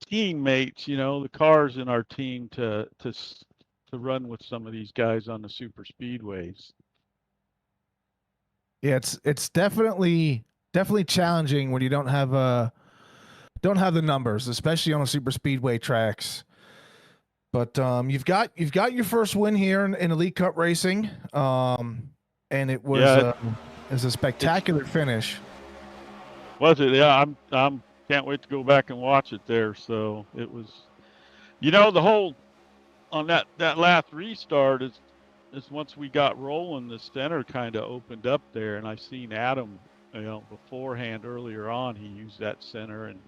teammates, the cars in our team to run with some of these guys on the super speedways. Yeah, it's definitely challenging when you don't have the numbers, especially on the super speedway tracks. But you've got your first win here in Elite Cup racing, and it was a spectacular finish. Was it? Yeah, I'm can't wait to go back and watch it there. So it was, the whole on that last restart is once we got rolling, the center kind of opened up there, and I seen Adam, beforehand earlier on, he used that center and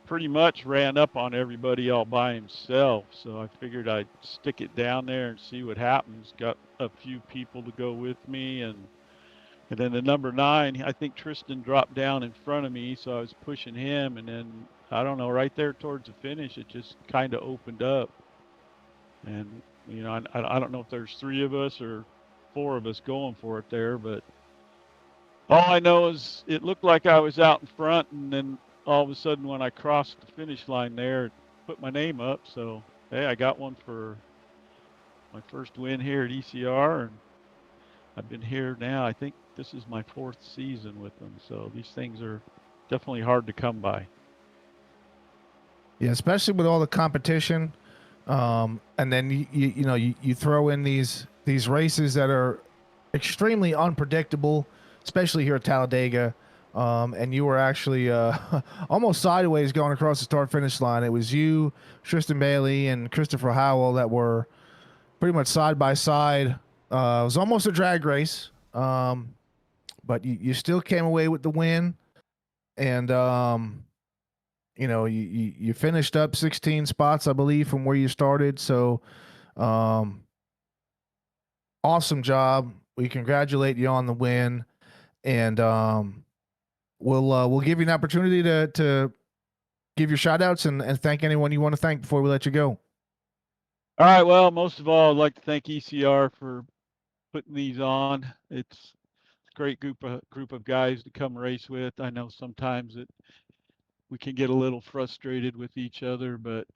pretty much ran up on everybody all by himself. So I figured I'd stick it down there and see what happens. Got a few people to go with me, and then the number 9, I think Tristan dropped down in front of me, so I was pushing him, and then I don't know, right there towards the finish, it just kind of opened up. And I don't know if there's 3 of us or 4 of us going for it there, but all I know is it looked like I was out in front, and then all of a sudden when I crossed the finish line there, it put my name up. So, hey, I got one for my first win here at ECR, and I've been here now. I think this is my 4th season with them. So these things are definitely hard to come by. Yeah, especially with all the competition. And then you throw in these races that are extremely unpredictable, especially here at Talladega. And you were actually almost sideways going across the start finish line. It was you, Tristan Bailey, and Christopher Howell that were pretty much side by side. It was almost a drag race, but you still came away with the win, and you finished up 16 spots, I believe, from where you started. So, awesome job. We congratulate you on the win, and we'll give you an opportunity to give your shout outs and thank anyone you want to thank before we let you go. All right. Well, most of all, I'd like to thank ECR for putting these on. It's a great group of guys to come race with. I know sometimes we can get a little frustrated with each other, but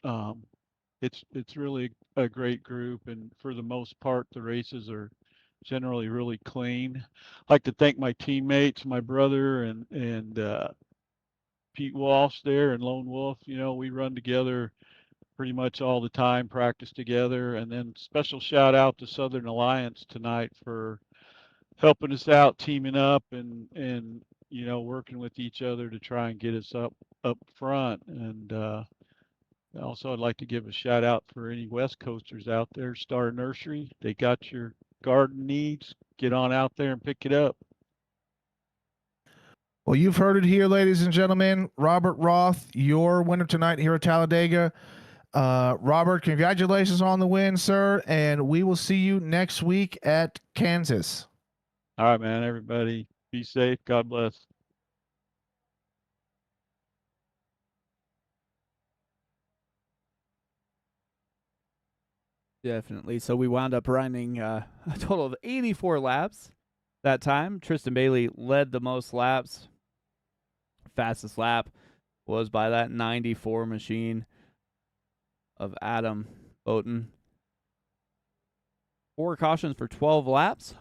it's really a great group, and for the most part, the races are generally really clean. I'd like to thank my teammates, my brother and Pete Walsh there and Lone Wolf. We run together pretty much all the time, practice together, and then special shout out to Southern Alliance tonight for helping us out, teaming up, and working with each other to try and get us up front. And also, I'd like to give a shout out for any West Coasters out there. Star Nursery, they got your garden needs. Get on out there and pick it up. Well, you've heard it here, ladies and gentlemen. Robert Roth, your winner tonight here at Talladega. Robert, congratulations on the win, sir, and we will see you next week at Kansas. All right, man. Everybody be safe. God bless. Definitely. So we wound up running a total of 84 laps that time. Tristan Bailey led the most laps. Fastest lap was by that 94 machine of Adam Boughton. 4 cautions for 12 laps.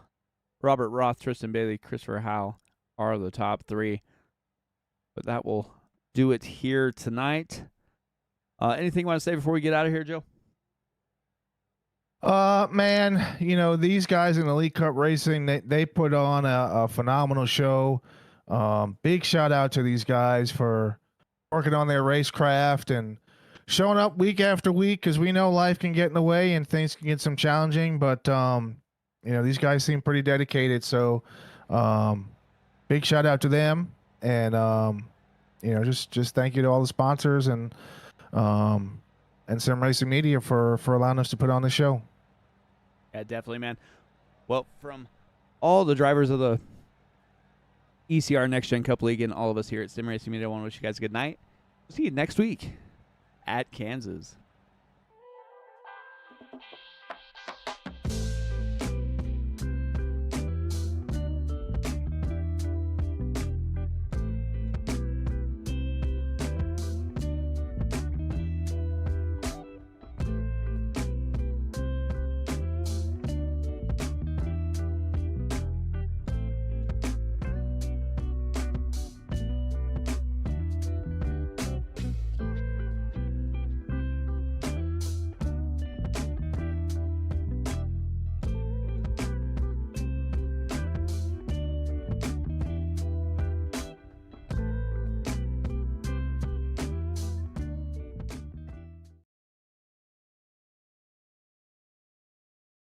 Robert Roth, Tristan Bailey, Christopher Howell are the top 3. But that will do it here tonight. Anything you want to say before we get out of here, Joe? Man, these guys in Elite Cup Racing, they put on a phenomenal show. Big shout out to these guys for working on their racecraft and showing up week after week, because we know life can get in the way and things can get some challenging, but these guys seem pretty dedicated. So big shout out to them, and just thank you to all the sponsors and SRM Racing Media for allowing us to put on the show. Yeah, definitely, man. Well, from all the drivers of the ECR Next Gen Cup League and all of us here at Sim Racing Media, I want to wish you guys a good night. See you next week at Kansas.